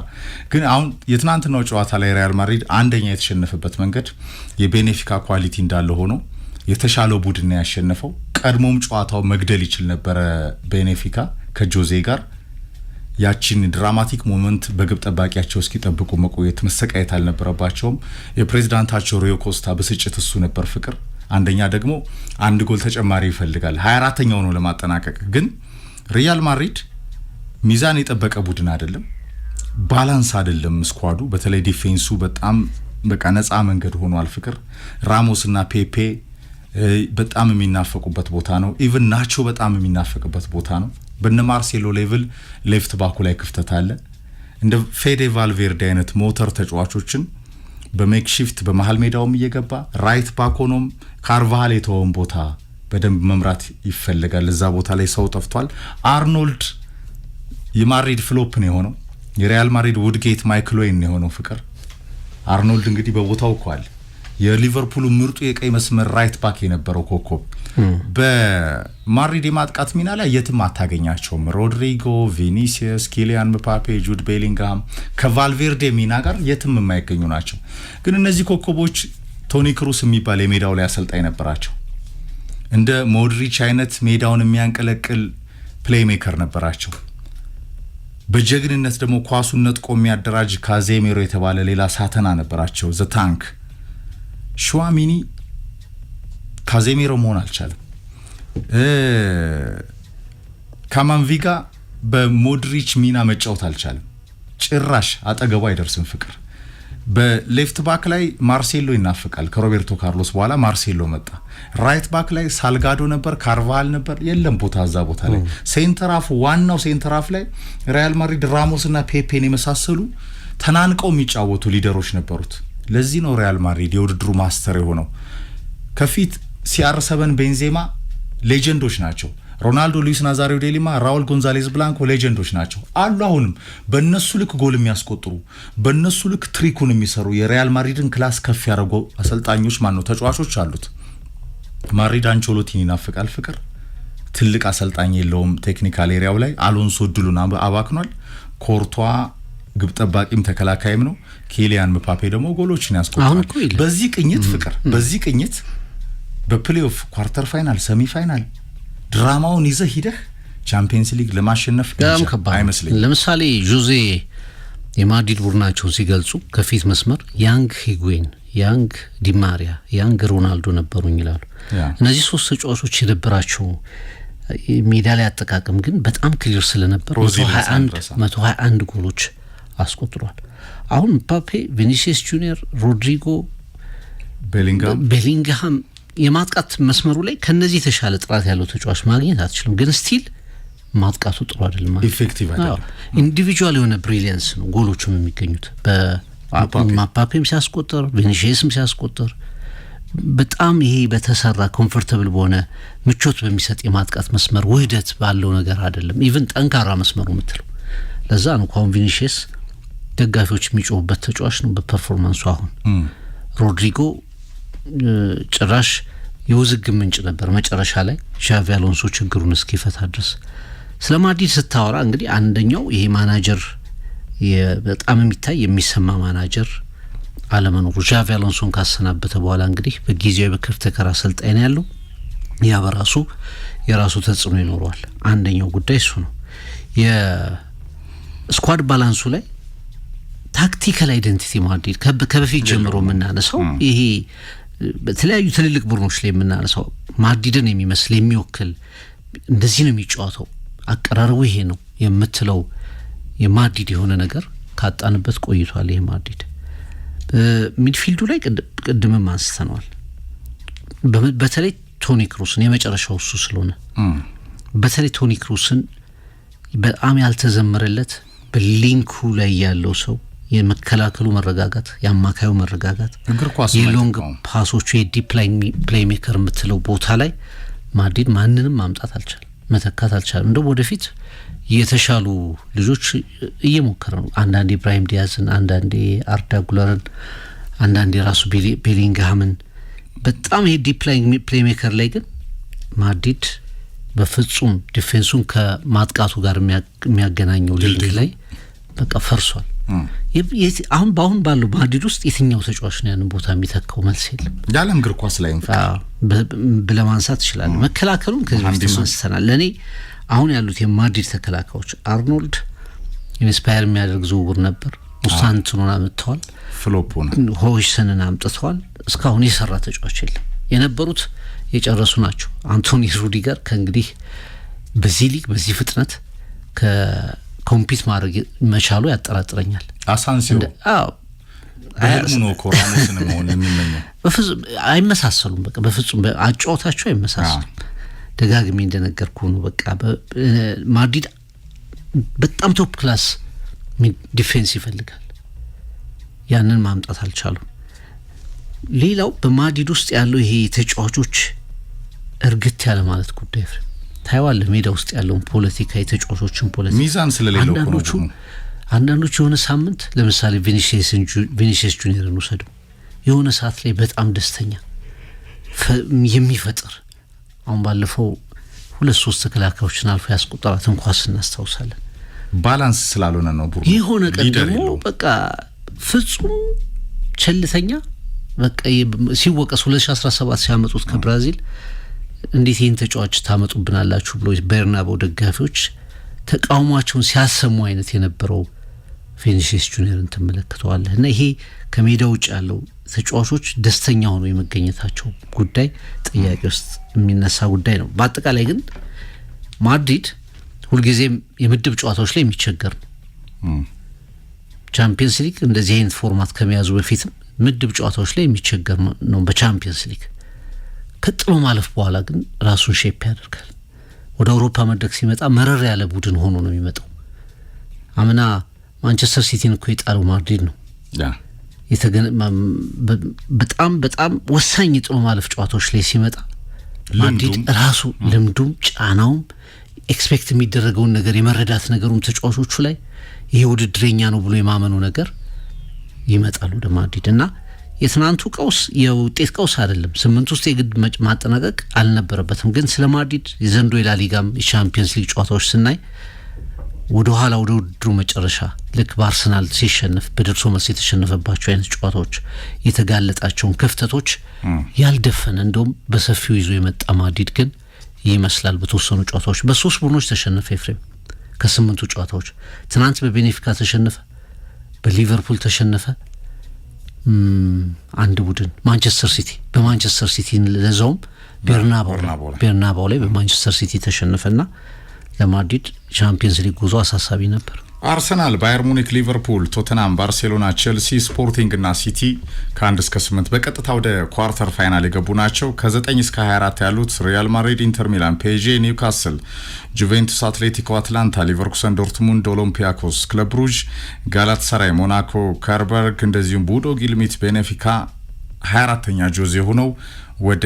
ግን አሁን የትናንትናው ጨዋታ ላይ ሪያል ማድሪድ አንደኛ የተሸነፈበት መንገድ የቤኔፊካ ኳሊቲ እንዳለ ሆኖ የተሻለው ቡድን ነው ያሸነፈው። ቀድሞም ጨዋታው መግደል ይችል ነበረ ቤኔፊካ ከጆዜ ጋር። ያቺን ድራማቲክ ሞመንት በግብ ጠባቂያቸው እስኪጠብቁ መቆየት መሰቃየት አልነበረባቸውም። የፕሬዝዳንታቸው ሪዮ ኮስታ ብስጭት እሱ ነበር ፍቅር። አንደኛ ደግሞ አንድ ጎል ተጨማሪ ይፈልጋል። 24ኛው ነው ለማጠናቀቅ። ግን ሪያል ማድሪድ ሚዛን የጠበቀ ቡድን አይደለም፣ ባላንስ አይደለም ስኳዱ። በተለይ ዲፌንሱ በጣም በቃ ነፃ መንገድ ሆኗል ፍቅር። ራሞስና ፔፔ በጣም የሚናፈቁበት ቦታ ነው። ኢቭን ናቾ በጣም የሚናፈቅበት ቦታ ነው። በነ ማርሴሎ ሌቭል ሌፍት ባኩ ላይ ክፍተት አለ። እንደ ፌዴ ቫልቬርዴ አይነት ሞተር ተጫዋቾችን በሜክሺፍት በመሃል ሜዳውም እየገባ ራይት ባክ ሆኖም ካርቫሃል የተወውን ቦታ በደንብ መምራት ይፈልጋል። እዛ ቦታ ላይ ሰው ጠፍቷል። አርኖልድ የማድሪድ ፍሎፕ ነው የሆነው። የሪያል ማድሪድ ውድጌት ማይክል ኦዌን ነው የሆነው ፍቅር። አርኖልድ እንግዲህ በቦታው ኳል የሊቨርፑሉ ምርጡ የቀይ መስመር ራይት ባክ የነበረው ኮከብ በማድሪድ የማጥቃት ሚና ላይ የትም አታገኛቸውም። ሮድሪጎ፣ ቪኒሲየስ፣ ኪሊያን ምባፔ፣ ጁድ ቤሊንግሃም ከቫልቬርዴ ሚና ጋር የትም የማይገኙ ናቸው። ግን እነዚህ ኮከቦች ቶኒ ክሩስ የሚባል የሜዳው ላይ አሰልጣኝ ነበራቸው። እንደ ሞድሪች አይነት ሜዳውን የሚያንቀለቅል ፕሌይ ሜከር ነበራቸው። በጀግንነት ደግሞ ኳሱን ነጥቆ የሚያደራጅ ካዜሜሮ የተባለ ሌላ ሳተና ነበራቸው። ዘ ታንክ ሹዋሚኒ ካዜሜሮ መሆን አልቻለም። ካማንቪጋ በሞድሪች ሚና መጫወት አልቻለም። ጭራሽ አጠገቡ አይደርስም ፍቅር። በሌፍት ባክ ላይ ማርሴሎ ይናፍቃል። ከሮቤርቶ ካርሎስ በኋላ ማርሴሎ መጣ። ራይት ባክ ላይ ሳልጋዶ ነበር፣ ካርቫሃል ነበር። የለም ቦታ እዛ ቦታ ላይ ሴንተራፍ፣ ዋናው ሴንተራፍ ላይ ሪያል ማድሪድ ራሞስና ፔፔን የመሳሰሉ ተናንቀው የሚጫወቱ ሊደሮች ነበሩት። ለዚህ ነው ሪያል ማድሪድ የውድድሩ ማስተር የሆነው። ከፊት ሲአር7 ቤንዜማ ሌጀንዶች ናቸው። ሮናልዶ፣ ሉዊስ ናዛሪዮ ዴሊማ፣ ራውል ጎንዛሌዝ ብላንኮ ሌጀንዶች ናቸው አሉ። አሁንም በእነሱ ልክ ጎል የሚያስቆጥሩ በእነሱ ልክ ትሪኩን የሚሰሩ የሪያል ማድሪድን ክላስ ከፍ ያደረጉ አሰልጣኞች ተጫዋቾች አሉት። ማድሪድ አንቸሎቲን ይናፍቃል ፍቅር። ትልቅ አሰልጣኝ የለውም ቴክኒካል ኤሪያው ላይ። አሎንሶ ድሉን አባክኗል። ኮርቷ ግብ ጠባቂም ተከላካይም ነው። ኪሊያን ምባፔ ደግሞ ጎሎችን ያስቆጥራል። በዚህ ቅኝት ፍቅር በዚህ ቅኝት በፕሌይኦፍ ኳርተር ፋይናል፣ ሰሚ ፋይናል ድራማውን ይዘህ ሂደህ ቻምፒየንስ ሊግ ለማሸነፍ አይመስልም። ለምሳሌ ጆዜ የማድሪድ ቡድናቸውን ሲገልጹ ከፊት መስመር ያንግ ሂጉዌን፣ ያንግ ዲማሪያ፣ ያንግ ሮናልዶ ነበሩኝ ይላሉ። እነዚህ ሶስት ተጫዋቾች የነበራቸው ሜዳ ላይ አጠቃቀም ግን በጣም ክሊር ስለነበር 121 ጎሎች አስቆጥሯል። አሁን ምባፔ፣ ቪኒሲየስ ጁኒየር፣ ሮድሪጎ፣ ቤሊንግሃም የማጥቃት መስመሩ ላይ ከነዚህ የተሻለ ጥራት ያለው ተጫዋች ማግኘት አትችልም። ግን ስቲል ማጥቃቱ ጥሩ አይደለም፣ ኢፌክቲቭ አይደለም። ኢንዲቪጁዋል የሆነ ብሪሊያንስ ነው ጎሎቹም የሚገኙት። በምባፔም ሲያስቆጥር፣ ቪኒሲየስም ሲያስቆጥር በጣም ይሄ በተሰራ ኮምፎርታብል በሆነ ምቾት በሚሰጥ የማጥቃት መስመር ውህደት ባለው ነገር አይደለም። ኢቭን ጠንካራ መስመሩ የምትለው ለዛ ነው። አሁን ቪኒሲየስ ደጋፊዎች የሚጮሁበት ተጫዋች ነው በፐርፎርማንሱ። አሁን ሮድሪጎ ጭራሽ የውዝግብ ምንጭ ነበር መጨረሻ ላይ ዣቪ አሎንሶ ችግሩን እስኪፈታ ድረስ። ስለ ማድሪድ ስታወራ እንግዲህ አንደኛው ይሄ ማናጀር በጣም የሚታይ የሚሰማ ማናጀር አለመኖሩ ዣቪ አሎንሶን ካሰናበተ በኋላ እንግዲህ በጊዜያዊ በክፍተከራ አሰልጣኝ ያለው ያ በራሱ የራሱ ተጽዕኖ ይኖረዋል። አንደኛው ጉዳይ እሱ ነው። የስኳድ ባላንሱ ላይ ታክቲካል አይደንቲቲ ማድሪድ ከበፊት ጀምሮ የምናነሳው ይሄ በተለያዩ ትልልቅ ቡድኖች ላይ የምናነሳው ማድሪድን የሚመስል የሚወክል እንደዚህ ነው የሚጫወተው አቀራረቡ ይሄ ነው የምትለው የማድሪድ የሆነ ነገር ካጣንበት ቆይቷል። ይሄ ማድሪድ ሚድፊልዱ ላይ ቅድምም አንስተነዋል። በተለይ ቶኒ ክሩስን የመጨረሻው እሱ ስለሆነ በተለይ ቶኒ ክሩስን በጣም ያልተዘመረለት በሊንኩ ላይ ያለው ሰው የመከላከሉ መረጋጋት የአማካዩ መረጋጋት የሎንግ ፓሶቹ የዲፕ ፕሌይ ሜከር የምትለው ቦታ ላይ ማድሪድ ማንንም ማምጣት አልቻለም፣ መተካት አልቻለም። እንደው ወደፊት የተሻሉ ልጆች እየሞከረ ነው። አንዳንዴ ኢብራሂም ዲያዝን፣ አንዳንዴ አርዳ ጉለርን፣ አንዳንዴ ራሱ ቤሊንግሃምን በጣም ይሄ ዲፕ ፕሌይ ሜከር ላይ ግን ማድሪድ በፍጹም ዲፌንሱን ከማጥቃቱ ጋር የሚያገናኘው ሊንክ ላይ በቃ ፈርሷል። አሁን ባለው ማድሪድ ውስጥ የትኛው ተጫዋች ነው ያንን ቦታ የሚተካው? መልስ የለም። የዓለም እግር ኳስ ላይ ብለህ ማንሳት ይችላል። መከላከሉን ከዚህ በፊት አንስተናል። ለእኔ አሁን ያሉት የማድሪድ ተከላካዮች አርኖልድ ኢንስፓየር የሚያደርግ ዝውውር ነበር። ሙሳንትኑን አምጥተዋል፣ ሆይሰንን አምጥተዋል። እስካሁን የሰራ ተጫዋች የለም። የነበሩት የጨረሱ ናቸው። አንቶኒ ሩዲገር ከእንግዲህ በዚህ ሊግ በዚህ ፍጥነት ኮምፒት ማድረግ መቻሉ ያጠራጥረኛል። አሳንሲዮ በህልሙ ነው ኮራሞስን መሆን የሚመኘው። አይመሳሰሉም። በቃ በፍጹም አጫወታቸው አይመሳሰሉም። ደጋግሜ እንደነገርኩ ነው። በቃ ማድሪድ በጣም ቶፕ ክላስ ዲፌንስ ይፈልጋል። ያንን ማምጣት አልቻሉም። ሌላው በማድሪድ ውስጥ ያለው ይሄ ተጫዋቾች እርግት ያለ ማለት ጉዳይ ታይዋለህ። ሜዳ ውስጥ ያለውን ፖለቲካ የተጫዋቾችን ፖለቲካ ሚዛን ስለሌለው አንዳንዶቹ የሆነ ሳምንት ለምሳሌ ቪኒሲየስ ጁኒየርን ወሰደው የሆነ ሰዓት ላይ በጣም ደስተኛ የሚፈጥር አሁን ባለፈው 2-3 ተከላካዮችን አልፎ ያስቆጠራትን ኳስ እናስታውሳለን። ባላንስ ስላልሆነ ነው ቡድኑ። የሆነ ቀን ደግሞ በቃ ፍጹም ቸልተኛ በቃ ሲወቀስ 2017 ሲያመጡት ከብራዚል እንዴት ይህን ተጫዋች ታመጡብናላችሁ ብሎ በርናባው ደጋፊዎች ተቃውሟቸውን ሲያሰሙ አይነት የነበረው ቪኒሲየስ ጁኒየርን ትመለከተዋለህ። እና ይሄ ከሜዳ ውጭ ያለው ተጫዋቾች ደስተኛ ሆኖ የመገኘታቸው ጉዳይ ጥያቄ ውስጥ የሚነሳ ጉዳይ ነው። በአጠቃላይ ግን ማድሪድ ሁልጊዜም የምድብ ጨዋታዎች ላይ የሚቸገር ነው። ቻምፒየንስ ሊግ እንደዚህ አይነት ፎርማት ከመያዙ በፊትም ምድብ ጨዋታዎች ላይ የሚቸገር ነው። በቻምፒየንስ ሊግ ከጥሎ ማለፍ በኋላ ግን ራሱን ሼፕ ያደርጋል። ወደ አውሮፓ መድረክ ሲመጣ መረር ያለ ቡድን ሆኖ ነው የሚመጣው። አምና ማንቸስተር ሲቲን እኮ የጣለው ማድሪድ ነው። በጣም ወሳኝ የጥሎ ማለፍ ጨዋታዎች ላይ ሲመጣ ማድሪድ ራሱ ልምዱም ጫናውም ኤክስፔክት የሚደረገውን ነገር የመረዳት ነገሩም ተጫዋቾቹ ላይ ይሄ ውድድረኛ ነው ብሎ የማመኑ ነገር ይመጣሉ ወደ ማድሪድ እና የትናንቱ ቀውስ የውጤት ቀውስ አይደለም። 8 ውስጥ የግድ ማጠናቀቅ አልነበረበትም። ግን ስለ ማድሪድ የዘንድሮ የላሊጋም የቻምፒየንስ ሊግ ጨዋታዎች ስናይ ወደ ኋላ ወደ ውድድሩ መጨረሻ ልክ በአርሰናል ሲሸነፍ በደርሶ መልስ የተሸነፈባቸው አይነት ጨዋታዎች የተጋለጣቸውን ክፍተቶች ያልደፈነ እንደውም በሰፊው ይዞ የመጣ ማድሪድ ግን ይመስላል። በተወሰኑ ጨዋታዎች በ3 ቡድኖች ተሸነፈ። ኤፍሬም ከ8ቱ ጨዋታዎች ትናንት በቤኔፊካ ተሸነፈ፣ በሊቨርፑል ተሸነፈ። አንድ ቡድን ማንቸስተር ሲቲ በማንቸስተር ሲቲ ለዛውም ቤርናባው ላይ በማንቸስተር ሲቲ ተሸነፈና ለማድሪድ ቻምፒየንስ ሊግ ጉዞ አሳሳቢ ነበር። አርሰናል፣ ባየር ሙኒክ፣ ሊቨርፑል፣ ቶተናም፣ ባርሴሎና፣ ቼልሲ፣ ስፖርቲንግ እና ሲቲ ከ1 እስከ 8 በቀጥታ ወደ ኳርተር ፋይናል የገቡ ናቸው። ከ9 እስከ 24 ያሉት ሪያል ማድሪድ፣ ኢንተር ሚላን፣ ፔዤ፣ ኒውካስል፣ ጁቬንቱስ፣ አትሌቲኮ አትላንታ፣ ሊቨርኩሰን፣ ዶርትሙንድ፣ ኦሎምፒያኮስ፣ ክለብ ብሩጅ፣ ጋላታሳራይ፣ ሞናኮ፣ ካርበርግ እንደዚሁም ቦዶ ግሊምት፣ ቤኔፊካ 24ኛ ጆዜ ሆነው ወደ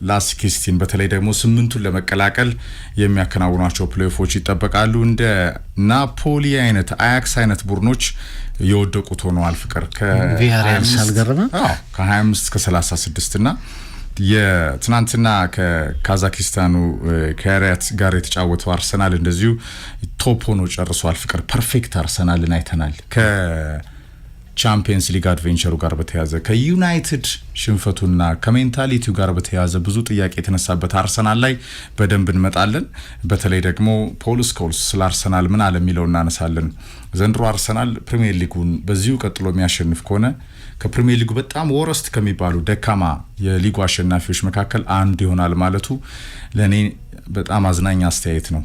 ላስ16 በተለይ ደግሞ 8ቱን ለመቀላቀል የሚያከናውኗቸው ፕሌይኦፎች ይጠበቃሉ። እንደ ናፖሊ አይነት አያክስ አይነት ቡድኖች የወደቁት ሆነዋል። ፍቅር ከቪያሪያል ሳልገረመ ከ25 እስከ 36 እና የትናንትና ከካዛኪስታኑ ከሪያት ጋር የተጫወተው አርሰናል እንደዚሁ ቶፕ ሆኖ ጨርሷል። ፍቅር ፐርፌክት አርሰናልን አይተናል። ከቻምፒየንስ ሊግ አድቬንቸሩ ጋር በተያዘ ከዩናይትድ ሽንፈቱና ከሜንታሊቲው ጋር በተያዘ ብዙ ጥያቄ የተነሳበት አርሰናል ላይ በደንብ እንመጣለን። በተለይ ደግሞ ፖል ስኮልስ ስለ አርሰናል ምን አለ የሚለው እናነሳለን። ዘንድሮ አርሰናል ፕሪሚየር ሊጉን በዚሁ ቀጥሎ የሚያሸንፍ ከሆነ ከፕሪሚየር ሊጉ በጣም ወረስት ከሚባሉ ደካማ የሊጉ አሸናፊዎች መካከል አንዱ ይሆናል ማለቱ ለኔ በጣም አዝናኝ አስተያየት ነው።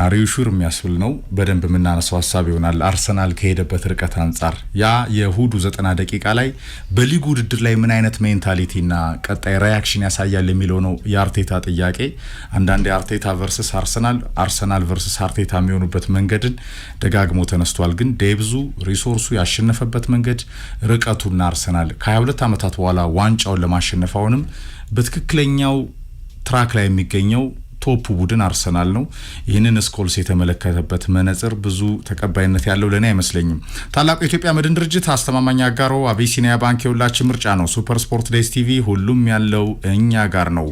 አሪዩሹር የሚያስብል ነው። በደንብ የምናነሳው ሐሳብ ይሆናል። አርሰናል ከሄደበት ርቀት አንጻር ያ የሁዱ 90 ደቂቃ ላይ በሊጉ ውድድር ላይ ምን አይነት ሜንታሊቲና ቀጣይ ሪያክሽን ያሳያል የሚለው ነው የአርቴታ ጥያቄ። አንዳንድ የአርቴታ ቨርሰስ አርሰናል ቨርሰስ አርቴታ የሚሆኑበት መንገድን ደጋግሞ ተነስቷል። ግን ዴብዙ ሪሶርሱ ያሸነፈበት መንገድ ርቀቱና አርሰናል ከ22 ዓመታት በኋላ ዋንጫውን ለማሸነፍ አሁንም በትክክለኛው ትራክ ላይ የሚገኘው ቶፕ ቡድን አርሰናል ነው። ይህንን ስኮልስ የተመለከተበት መነጽር ብዙ ተቀባይነት ያለው ለኔ አይመስለኝም። ታላቁ የኢትዮጵያ መድን ድርጅት አስተማማኝ አጋሮ አቢሲኒያ ባንክ የሁላችን ምርጫ ነው። ሱፐር ስፖርት ዴስ ቲቪ ሁሉም ያለው እኛ ጋር ነው።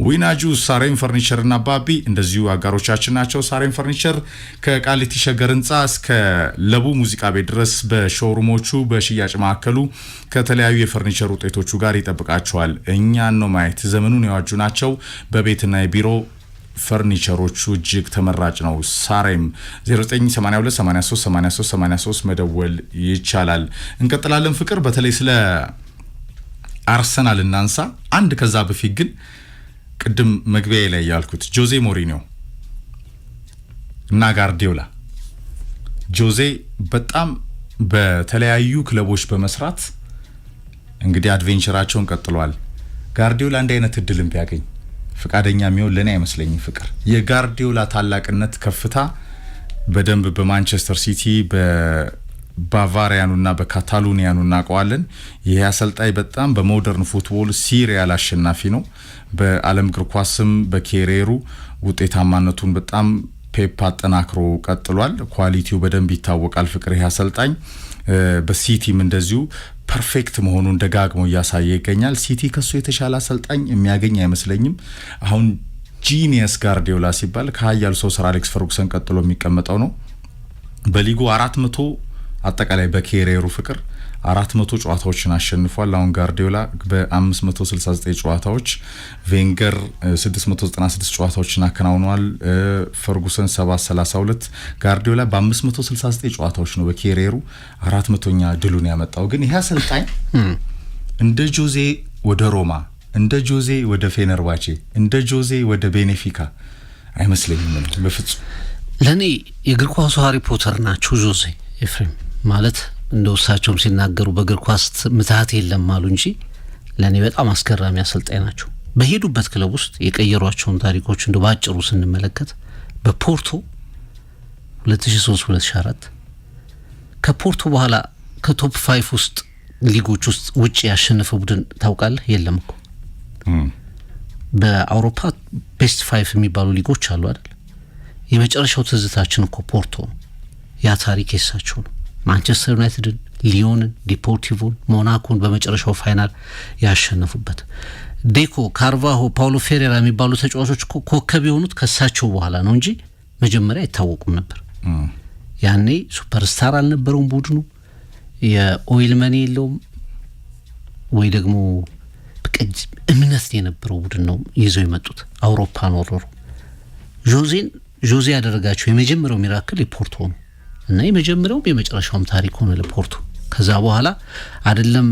ዊናጁ ሳሬም ፈርኒቸር እና ባቢ እንደዚሁ አጋሮቻችን ናቸው። ሳሬም ፈርኒቸር ከቃሊቲ ሸገር ህንጻ እስከ ለቡ ሙዚቃ ቤት ድረስ በሾሩሞቹ በሽያጭ ማዕከሉ ከተለያዩ የፈርኒቸር ውጤቶቹ ጋር ይጠብቃቸዋል። እኛን ነው ማየት ዘመኑን የዋጁ ናቸው። በቤትና የቢሮ ፈርኒቸሮቹ እጅግ ተመራጭ ነው። ሳሬም 0982838383 መደወል ይቻላል። እንቀጥላለን። ፍቅር በተለይ ስለ አርሰናል እናንሳ። አንድ ከዛ በፊት ግን ቅድም መግቢያ ላይ ያልኩት ጆዜ ሞሪኒዮ እና ጋርዲዮላ ጆዜ በጣም በተለያዩ ክለቦች በመስራት እንግዲህ አድቬንቸራቸውን ቀጥለዋል። ጋርዲዮላ እንዲህ አይነት እድልም ቢያገኝ ፍቃደኛ የሚሆን ለኔ አይመስለኝም። ፍቅር የጋርዲዮላ ታላቅነት ከፍታ በደንብ በማንቸስተር ሲቲ በባቫሪያኑና በካታሎኒያኑ እናውቀዋለን። ይሄ አሰልጣኝ በጣም በሞደርን ፉትቦል ሲሪያል አሸናፊ ነው። በዓለም እግር ኳስም በኬሪየሩ ውጤታማነቱን በጣም ፔፕ አጠናክሮ ቀጥሏል። ኳሊቲው በደንብ ይታወቃል። ፍቅር ይሄ አሰልጣኝ በሲቲም እንደዚሁ ፐርፌክት መሆኑን ደጋግሞ እያሳየ ይገኛል። ሲቲ ከሱ የተሻለ አሰልጣኝ የሚያገኝ አይመስለኝም። አሁን ጂኒየስ ጋርዲዮላ ሲባል ከሀያሉ ሰው ሰር አሌክስ ፈርጉሰን ቀጥሎ የሚቀመጠው ነው። በሊጉ 400 አጠቃላይ በኬሪየሩ ፍቅር 400 ጨዋታዎችን አሸንፏል። አሁን ጋርዲዮላ በ569 ጨዋታዎች፣ ቬንገር 696 ጨዋታዎችን አከናውኗል። ፈርጉሰን 732፣ ጋርዲዮላ በ569 ጨዋታዎች ነው በኬሪየሩ 400ኛ ድሉን ያመጣው። ግን ይሄ አሰልጣኝ እንደ ጆዜ ወደ ሮማ፣ እንደ ጆዜ ወደ ፌነርባቼ፣ እንደ ጆዜ ወደ ቤኔፊካ አይመስለኝም በፍጹም። ለኔ የእግር ኳሱ ሃሪ ፖተር ናቸው ጆዜ ኤፍሬም ማለት እንደው እሳቸውም ሲናገሩ በእግር ኳስ ምትሃት የለም አሉ እንጂ ለኔ በጣም አስገራሚ አሰልጣኝ ናቸው። በሄዱበት ክለብ ውስጥ የቀየሯቸውን ታሪኮች እንደው ባጭሩ ስንመለከት በፖርቶ 2003-2004 ከፖርቶ በኋላ ከቶፕ 5 ውስጥ ሊጎች ውስጥ ውጪ ያሸነፈ ቡድን ታውቃለህ? የለም እኮ። በአውሮፓ ቤስት 5 የሚባሉ ሊጎች አሉ አይደል? የመጨረሻው ትዝታችን እኮ ፖርቶ ነው። ያ ታሪክ የሳቸው ነው። ማንቸስተር ዩናይትድን፣ ሊዮንን፣ ዲፖርቲቮን፣ ሞናኮን በመጨረሻው ፋይናል ያሸነፉበት። ዴኮ፣ ካርቫሆ፣ ፓውሎ ፌሬራ የሚባሉ ተጫዋቾች ኮከብ የሆኑት ከሳቸው በኋላ ነው እንጂ መጀመሪያ አይታወቁም ነበር። ያኔ ሱፐርስታር አልነበረውም ቡድኑ። የኦይል መኒ የለውም ወይ ደግሞ እምነት የነበረው ቡድን ነው ይዘው የመጡት። አውሮፓን ወረሩ። ጆዜ ያደረጋቸው የመጀመሪያው ሚራክል የፖርቶ ነው እና የመጀመሪያውም የመጨረሻውም ታሪክ ሆነ ለፖርቶ። ከዛ በኋላ አይደለም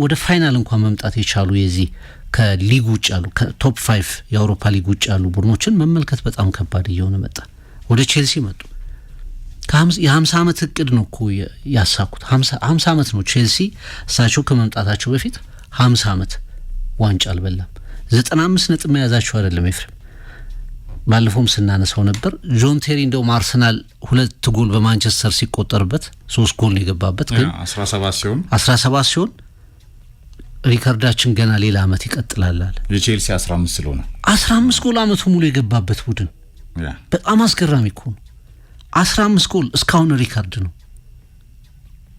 ወደ ፋይናል እንኳን መምጣት የቻሉ የዚህ ከሊግ ውጭ ያሉ ከቶፕ 5 የአውሮፓ ሊግ ውጭ ያሉ ቡድኖችን መመልከት በጣም ከባድ እየሆነ መጣ። ወደ ቼልሲ መጡ። የ50 ዓመት እቅድ ነው እኮ ያሳኩት። 50 ዓመት ነው ቼልሲ እሳቸው ከመምጣታቸው በፊት 50 ዓመት ዋንጫ አልበላም። 95 ነጥብ መያዛቸው አይደለም ኤፍሬም፣ ባለፈውም ስናነሳው ነበር። ጆን ቴሪ እንደውም አርሰናል 2 ጎል በማንቸስተር ሲቆጠርበት 3 ጎል ነው የገባበት፣ ግን 17 ሲሆን ሪካርዳችን ገና ሌላ አመት ይቀጥላል አለ። የቼልሲ 15 ስለሆነ 15 ጎል አመቱ ሙሉ የገባበት ቡድን በጣም አስገራሚ እኮ ነው። 15 ጎል እስካሁን ሪካርድ ነው።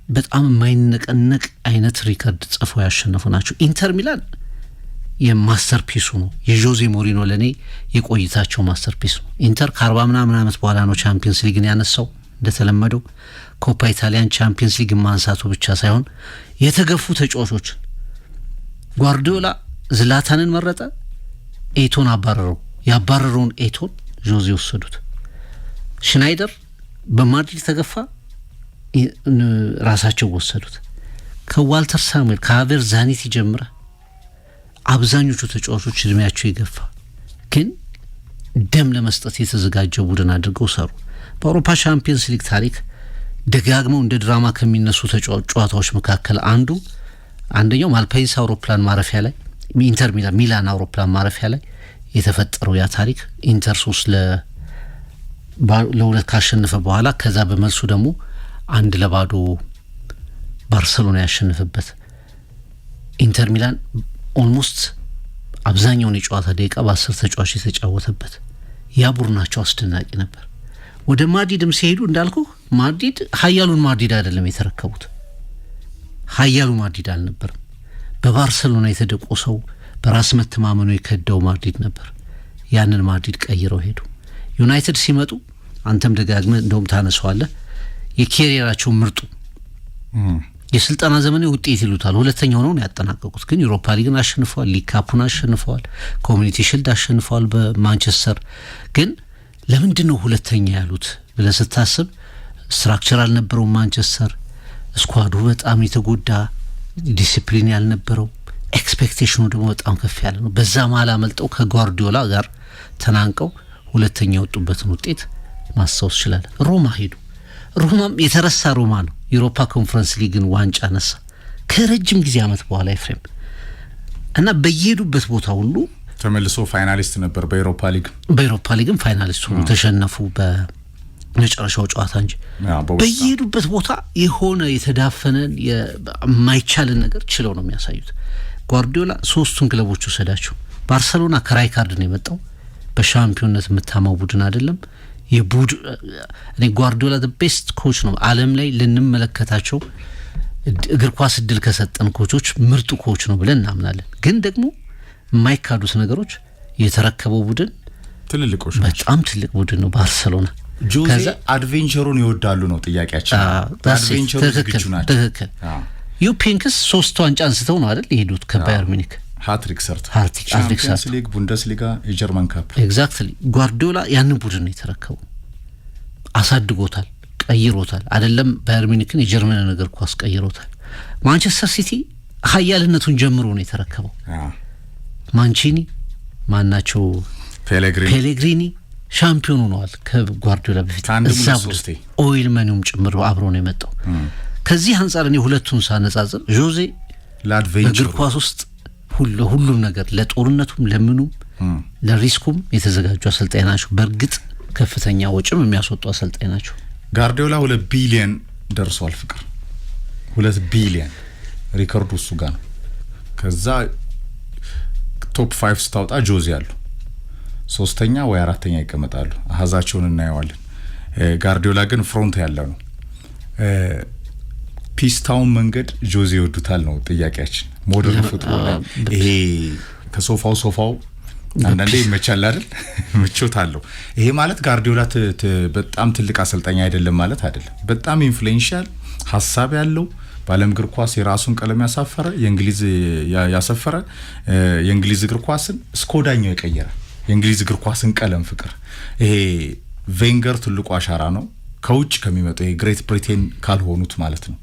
በጣም የማይነቀነቅ አይነት ሪካርድ ጽፎ ያሸነፉ ናቸው። ኢንተር ሚላን የማስተርፒሱ ነው። የጆዜ ሞሪኖ ለኔ የቆይታቸው ማስተርፒስ ነው። ኢንተር ከ40 ምናምን ዓመት በኋላ ነው ቻምፒየንስ ሊግን ያነሳው። እንደተለመደው ኮፓ ኢታሊያን ቻምፒየንስ ሊግ ማንሳቱ ብቻ ሳይሆን የተገፉ ተጫዋቾች ጓርዲዮላ ዝላታንን መረጠ፣ ኤቶን አባረረው። ያባረረውን ኤቶን ጆዜ ወሰዱት። ሽናይደር በማድሪድ ተገፋ፣ ራሳቸው ወሰዱት። ከዋልተር ሳሙኤል ከአቨር ዛኒቲ ጀምረ አብዛኞቹ ተጫዋቾች እድሜያቸው የገፋ ግን ደም ለመስጠት የተዘጋጀ ቡድን አድርገው ሰሩ። በአውሮፓ ቻምፒየንስ ሊግ ታሪክ ደጋግመው እንደ ድራማ ከሚነሱ ጨዋታዎች መካከል አንደኛው ማልፔንሳ አውሮፕላን ማረፊያ ላይ ኢንተር ሚላን አውሮፕላን ማረፊያ ላይ የተፈጠረው ያ ታሪክ ኢንተር 3-2 ካሸነፈ በኋላ ከዛ በመልሱ ደግሞ 1-0 ባርሰሎና ያሸነፈበት ኢንተር ሚላን ኦልሞስት አብዛኛውን የጨዋታ ደቂቃ በ10 ተጫዋች የተጫወተበት ያ ቡድናቸው አስደናቂ ነበር። ወደ ማድሪድም ሲሄዱ እንዳልኩ ማድሪድ ሀያሉን ማድሪድ አይደለም የተረከቡት። ሀያሉ ማድሪድ አልነበረም። በባርሰሎና የተደቆሰው በራስ መተማመኑ የከዳው ማድሪድ ነበር። ያንን ማድሪድ ቀይረው ሄዱ። ዩናይትድ ሲመጡ አንተም ደጋግመህ እንደውም ታነሳዋለህ የኬሪየራቸው ምርጡ የስልጣና ዘመን ውጤት ይሉታል። ሁለተኛው ነው ያጠናቀቁት። ግን ዩሮፓ ሊግን አሸንፈዋል፣ ሊግ ካፑን አሸንፈዋል፣ ኮሚኒቲ ሺልድ አሸንፈዋል በማንቸስተር። ግን ለምንድነው ሁለተኛ ያሉት ብለህ ስታስብ ስትራክቸር አልነበረው ማንቸስተር፣ ስኳዱ በጣም የተጎዳ፣ ዲሲፕሊን ያልነበረው፣ ኤክስፔክቴሽኑ ደግሞ በጣም ከፍ ያለ ነው። በዛ መሀል አመልጠው ከጓርዲዮላ ጋር ተናንቀው ሁለተኛ የወጡበትን ውጤት ማስታወስ ይችላል። ሮማ ሄዱ። ሮማም የተረሳ ሮማ ነው። ዩሮፓ ኮንፈረንስ ሊግን ዋንጫ ነሳ ከረጅም ጊዜ አመት በኋላ ኤፍሬም እና በየሄዱበት ቦታ ሁሉ ተመልሶ ፋይናሊስት ነበር። በዩሮፓ ሊግም ፋይናሊስት ሆኑ። ተሸነፉ በመጨረሻው ጨዋታ እንጂ በየሄዱበት ቦታ የሆነ የተዳፈነን የማይቻልን ነገር ችለው ነው የሚያሳዩት። ጓርዲዮላ 3ቱን ክለቦች ወሰዳቸው። ባርሰሎና ከራይካርድ ነው የመጣው። በሻምፒዮንነት የምታማው ቡድን አይደለም። እኔ ጓርዲዮላ ቤስት ኮች ነው ዓለም ላይ ልንመለከታቸው እግር ኳስ እድል ከሰጠን ኮቾች ምርጡ ኮች ነው ብለን እናምናለን። ግን ደግሞ የማይካዱት ነገሮች የተረከበው ቡድን ትልልቆች ናቸው። በጣም ትልቅ ቡድን ነው ባርሰሎና። ጆዜ አድቬንቸሩን ይወዳሉ ነው ጥያቄያችን። አድቬንቸሩ ዝግጁ ናቸው። ትክክል። ዩፒንክስ 3 ዋንጫ አንስተው ነው አይደል የሄዱት ከባየር ሚኒክ ሃትሪክ ሰርተዋል። ቻምፒየንስ ሊግ፣ ቡንደስሊጋ፣ የጀርመን ካፕ። ኤግዛክትሊ። ጓርዲዮላ ያንን ቡድን ነው የተረከበው። አሳድጎታል፣ ቀይሮታል። አይደለም ባየር ሚኒክን የጀርመን ነገር ኳስ ቀይሮታል። ማንቸስተር ሲቲ ሀያልነቱን ጀምሮ ነው የተረከበው። ማንቺኒ ማናቸው ፔሌግሪኒ ሻምፒዮን ሆነዋል ከጓርዲዮላ በፊት። እዛ ቡድን ኦይል መኒውም ጭምር አብሮ ነው የመጣው። ከዚህ አንጻር እኔ ሁለቱን ሳነጻጽር ጆዜ ለአድቬንቸር እግር ኳስ ውስጥ ሁሉም ነገር ለጦርነቱም ለምኑም ለሪስኩም የተዘጋጁ አሰልጣኝ ናቸው። በእርግጥ ከፍተኛ ወጪም የሚያስወጡ አሰልጣኝ ናቸው። ጋርዲዮላ 2 ቢሊዮን ደርሷል። ፍቅር 2 ቢሊዮን ሪከርዱ እሱ ጋር ነው። ከዛ ቶፕ 5 ስታውጣ ጆዜ አሉ 3ኛ ወይ 4ኛ ይቀመጣሉ። አሃዛቸውን እናየዋለን። ጋርዲዮላ ግን ፍሮንት ያለ ነው። ፒስታውን መንገድ ጆዜ ይወዱታል ነው ጥያቄያችን። ሞደርን ፉትቦል ላይ ይሄ ከሶፋው አንዳንዴ ይመቻል አይደል? ምቾት አለው። ይሄ ማለት ጋርዲዮላ በጣም ትልቅ አሰልጣኝ አይደለም ማለት አይደለም። በጣም ኢንፍሉዌንሻል ሀሳብ ያለው በዓለም እግር ኳስ የራሱን ቀለም ያሳፈረ ያሰፈረ የእንግሊዝ እግር ኳስን እስኮዳኛው የቀየረ የእንግሊዝ እግር ኳስን ቀለም ፍቅር። ይሄ ቬንገር ትልቁ አሻራ ነው። ከውጭ ከሚመጡ ይሄ ግሬት ብሪቴን ካልሆኑት ማለት ነው።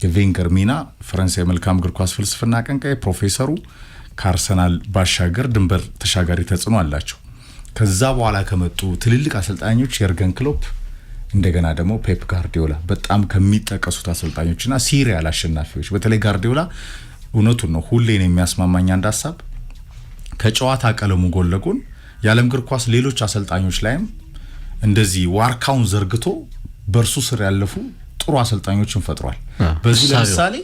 የቬንገር ሚና ፈረንሳይ መልካም እግር ኳስ ፍልስፍና አቀንቃይ ፕሮፌሰሩ ከአርሰናል ባሻገር ድንበር ተሻጋሪ ተጽዕኖ አላቸው። ከዛ በኋላ ከመጡ ትልልቅ አሰልጣኞች የርገን ክሎፕ፣ እንደገና ደግሞ ፔፕ ጋርዲዮላ በጣም ከሚጠቀሱት አሰልጣኞችና ሲሪያል አሸናፊዎች። በተለይ ጋርዲዮላ እውነቱን ነው ሁሌ ነው የሚያስማማኝ አንድ ሀሳብ ከጨዋታ ቀለሙ ጎን ለጎን የዓለም እግር ኳስ ሌሎች አሰልጣኞች ላይም እንደዚህ ዋርካውን ዘርግቶ በእርሱ ስር ያለፉ ጥሩ አሰልጣኞችን ፈጥሯል። በዚህ ለምሳሌ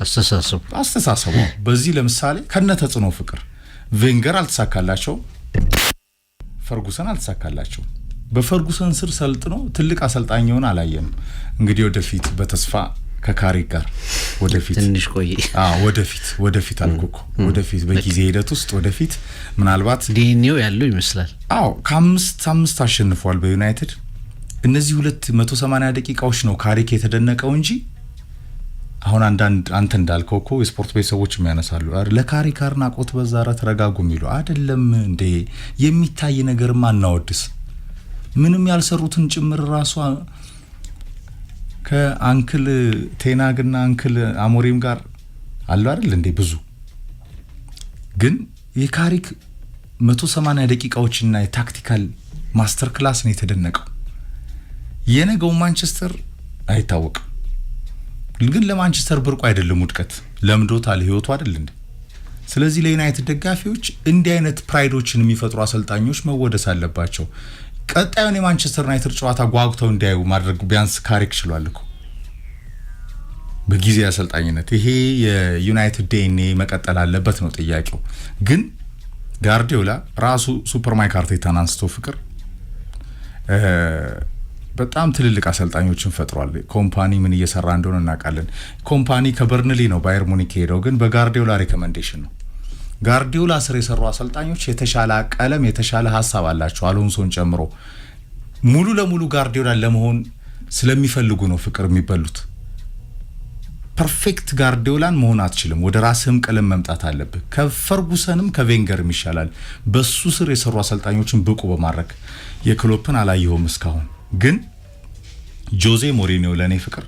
አስተሳሰቡ በዚህ ለምሳሌ ከነ ተጽዕኖ ፍቅር ቬንገር አልተሳካላቸው፣ ፈርጉሰን አልተሳካላቸው። በፈርጉሰን ስር ሰልጥኖ ትልቅ አሰልጣኝ ሆነ አላየንም። እንግዲህ ወደፊት በተስፋ ከካሪክ ጋር ወደፊት ትንሽ ቆይ ወደፊት አልኩኩ ወደፊት በጊዜ ሂደት ውስጥ ወደፊት ምናልባት ዲኒዮ ያለው ይመስላል ከ5 አሸንፏል በዩናይትድ እነዚህ 280 ደቂቃዎች ነው ካሪክ የተደነቀው እንጂ አሁን አንተ እንዳልከው እኮ የስፖርት ቤተሰቦች የሚያነሳሉ ለካሪክ አድናቆት በዛራ ተረጋጉ የሚሉ አይደለም እንዴ የሚታይ ነገርማ እናወድስ ምንም ያልሰሩትን ጭምር ራሱ ከአንክል ቴናግና አንክል አሞሪም ጋር አለው አይደል እንዴ ብዙ ግን የካሪክ 180 ደቂቃዎችና የታክቲካል ማስተር ክላስ ነው የተደነቀው የነገው ማንቸስተር አይታወቅ ግን ለማንቸስተር ብርቁ አይደለም ውድቀት ለምዶታል ህይወቱ አይደል እንዴ ስለዚህ ለዩናይትድ ደጋፊዎች እንዲህ አይነት ፕራይዶችን የሚፈጥሩ አሰልጣኞች መወደስ አለባቸው ቀጣዩን የማንቸስተር ዩናይትድ ጨዋታ ጓጉተው እንዲያዩ ማድረግ ቢያንስ ካሪክ ችሏል እኮ በጊዜ አሰልጣኝነት ይሄ የዩናይትድ ዲኤንኤ መቀጠል አለበት ነው ጥያቄው ግን ጋርዲዮላ ራሱ ሱፐር ማይክ አርቴታን አንስቶ ፍቅር በጣም ትልልቅ አሰልጣኞችን ፈጥሯል ኮምፓኒ ምን እየሰራ እንደሆነ እናውቃለን ኮምፓኒ ከበርንሊ ነው ባየር ሙኒክ ሄደው ግን በጋርዲዮላ ሪኮመንዴሽን ነው ጋርዲዮላ ስር የሰሩ አሰልጣኞች የተሻለ ቀለም የተሻለ ሐሳብ አላቸው አሎንሶን ጨምሮ ሙሉ ለሙሉ ጋርዲዮላ ለመሆን ስለሚፈልጉ ነው ፍቅር የሚበሉት ፐርፌክት ጋርዲዮላን መሆን አትችልም ወደ ራስህም ቀለም መምጣት አለብህ ከፈርጉሰንም ከቬንገርም ይሻላል በሱ ስር የሰሩ አሰልጣኞችን ብቁ በማድረግ የክሎፕን አላየሁም እስካሁን ግን ጆዜ ሞሪኒዮ ለኔ ፍቅር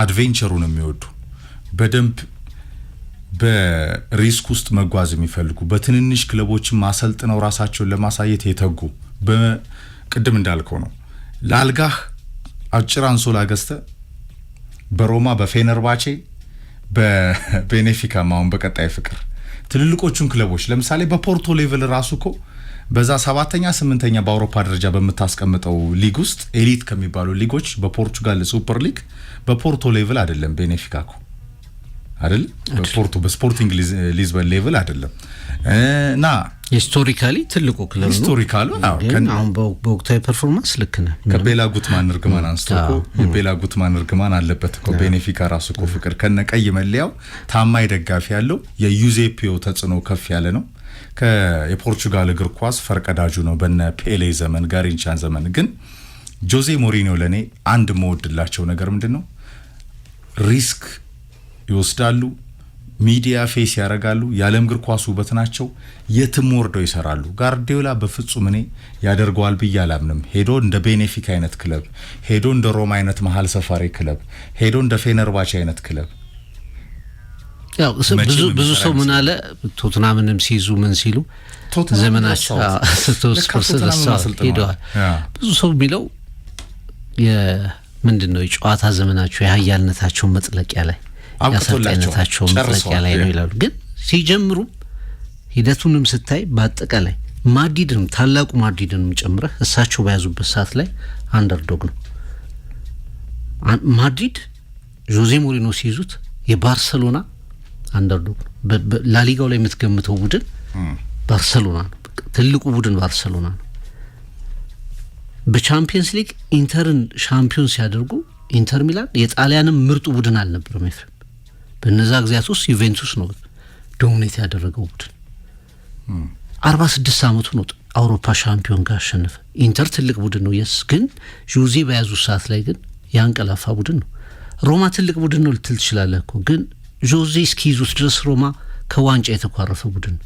አድቬንቸሩን የሚወዱ በደንብ በሪስክ ውስጥ መጓዝ የሚፈልጉ በትንንሽ ክለቦችን ማሰልጥነው ራሳቸውን ለማሳየት የተጉ በቅድም እንዳልከው ነው ላልጋህ አጭር አንሶላ ገዝተ በሮማ በፌነርባቼ በቤኔፊካ ማውን በቀጣይ ፍቅር ትልልቆቹን ክለቦች ለምሳሌ በፖርቶ ሌቨል ራሱኮ በዛ 7ኛ 8ኛ በአውሮፓ ደረጃ በመታስቀምጠው ሊግ ውስጥ ኤሊት ከሚባሉ ሊጎች በፖርቹጋል ሱፐር ሊግ በፖርቶ ሌቨል አይደለም ቤኔፊካኮ አይደል በፖርቶ በስፖርቲንግ ሊዝበን ሌቨል አይደለም እና ሂስቶሪካሊ ትልቁ ክለብ ነው ሂስቶሪካሊ አሁን በወቅታዊ ፐርፎርማንስ ልክ ነው ከቤላ ጉትማን እርግማን አንስቶኮ የቤላ ጉትማን እርግማን አለበት እኮ ቤኔፊካ ራሱ እኮ ፍቅር ከነቀይ መለያው ታማኝ ደጋፊ ያለው የዩዜፒዮ ተጽዕኖ ከፍ ያለ ነው የፖርቹጋል እግር ኳስ ፈርቀዳጁ ነው በነ ፔሌ ዘመን ጋሪንቻን ዘመን ግን ጆዜ ሞሪኒዮ ለኔ አንድ መወድላቸው ነገር ምንድነው ሪስክ ይወስዳሉ ሚዲያ ፌስ ያረጋሉ የዓለም እግር ኳስ ውበት ናቸው የትም ወርደው ይሰራሉ ጋርዲዮላ በፍጹም እኔ ያደርገዋል ብያላምንም ሄዶ እንደ ቤኔፊካ አይነት ክለብ ሄዶ እንደ ሮማ አይነት መሃል ሰፋሪ ክለብ ሄዶ እንደ ፌነርባቼ አይነት ክለብ ያው ብዙ ሰው ምን አለ ቶትናምንም ሲይዙ ምን ሲሉ ዘመናቸው ሄደዋል ብዙ ሰው የሚለው ምንድነው የጨዋታ ዘመናቸው የሀያልነታቸው መጥለቂያ ላይ ያሳጣነታቸው መጥለቂያ ላይ ነው ይላሉ ግን ሲጀምሩ ሂደቱንም ስታይ በአጠቃላይ ማድሪድንም ታላቁ ማድሪድንም ጨምረህ እሳቸው በያዙበት ሰዓት ላይ አንደርዶግ ነው ማድሪድ ጆዜ ሞሪኖ ሲይዙት የባርሰሎና አንደርዶግ ነው ላሊጋው ላይ የምትገምተው ቡድን ባርሰሎና ነው ትልቁ ቡድን ባርሰሎና ነው በቻምፒየንስ ሊግ ኢንተርን ሻምፒዮን ሲያደርጉ ኢንተር ሚላን የጣሊያንም ምርጡ ቡድን አልነበረም ይፍር በነዛ ግዚያት ውስጥ ዩቬንቱስ ነው ዶሚኔት ያደረገው ቡድን 46 አመቱ ነው አውሮፓ ሻምፒዮን ጋር አሸነፈ ኢንተር ትልቅ ቡድን ነው yes ግን ጆዜ በያዙ ሰዓት ላይ ግን ያንቀላፋ ቡድን ነው ሮማ ትልቅ ቡድን ነው ልትል ትችላለህ እኮ ግን ጆዜ እስኪይዙት ድረስ ሮማ ከዋንጫ የተኳረፈ ቡድን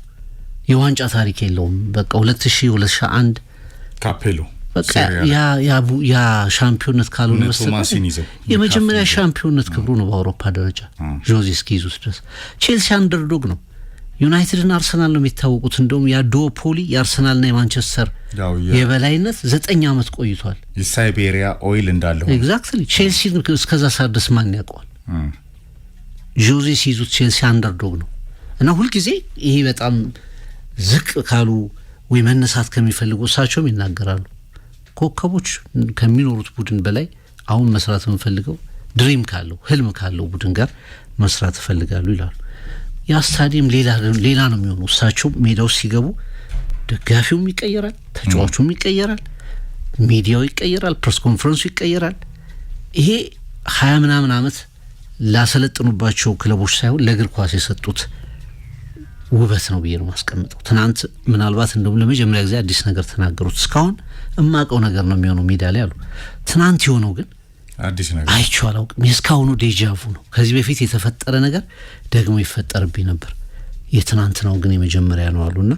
የዋንጫ ታሪክ የለውም በቃ 2001 ካፔሎ በቃ ያ ሻምፒዮንነት ካልሆነ በስተቀር የመጀመሪያ ሻምፒዮንነት ክብሩ ነው በአውሮፓ ደረጃ ጆዜ እስኪይዙት ድረስ ቼልሲ አንደርዶግ ነው ዩናይትድና አርሰናል ነው የሚታወቁት እንደውም ያ ዱኦፖሊ የአርሰናልና የማንቸስተር የበላይነት 9 አመት ቆይቷል የሳይቤሪያ ኦይል እንዳለው ኤግዛክትሊ ቼልሲ እስከዛ ሳደስ ማን ያውቀዋል ጆዜ ሲይዙት ቼልሲ አንደርዶግ ነው እና ሁሉ ጊዜ ይሄ በጣም ዝቅ ካሉ ወይ መነሳት ከሚፈልጉ እሳቸውም ይናገራሉ ኮከቦች ከሚኖሩት ቡድን በላይ አሁን መስራት የምፈልገው ድሪም ካለው ህልም ካለው ቡድን ጋር መስራት ፈልጋሉ ይላሉ ያ ስታዲየም ሌላ ነው የሚሆነው እሳቸው ሜዳው ሲገቡ ደጋፊውም ይቀየራል ተጫዋቹም ይቀየራል ሚዲያው ይቀየራል ፕሬስ ኮንፈረንሱ ይቀየራል ይሄ 20 ምናምን አመት ላሰለጥኑባቸው ክለቦች ሳይሆን ለእግር ኳስ የሰጡት ውበት ነው ብዬ ነው ማስቀምጠው። ትናንት ምናልባት እንደውም ለመጀመሪያ ጊዜ አዲስ ነገር ተናገሩት። እስካሁን እማቀው ነገር ነው የሚሆነው ሜዳ ላይ አሉ። ትናንት የሆነው ግን አዲስ ነገር አይቼው አላውቅም። የእስካሁኑ ዴጃvu ነው። ከዚህ በፊት የተፈጠረ ነገር ደግሞ ይፈጠርብኝ ነበር። የትናንትናው ግን የመጀመሪያ ነው አሉና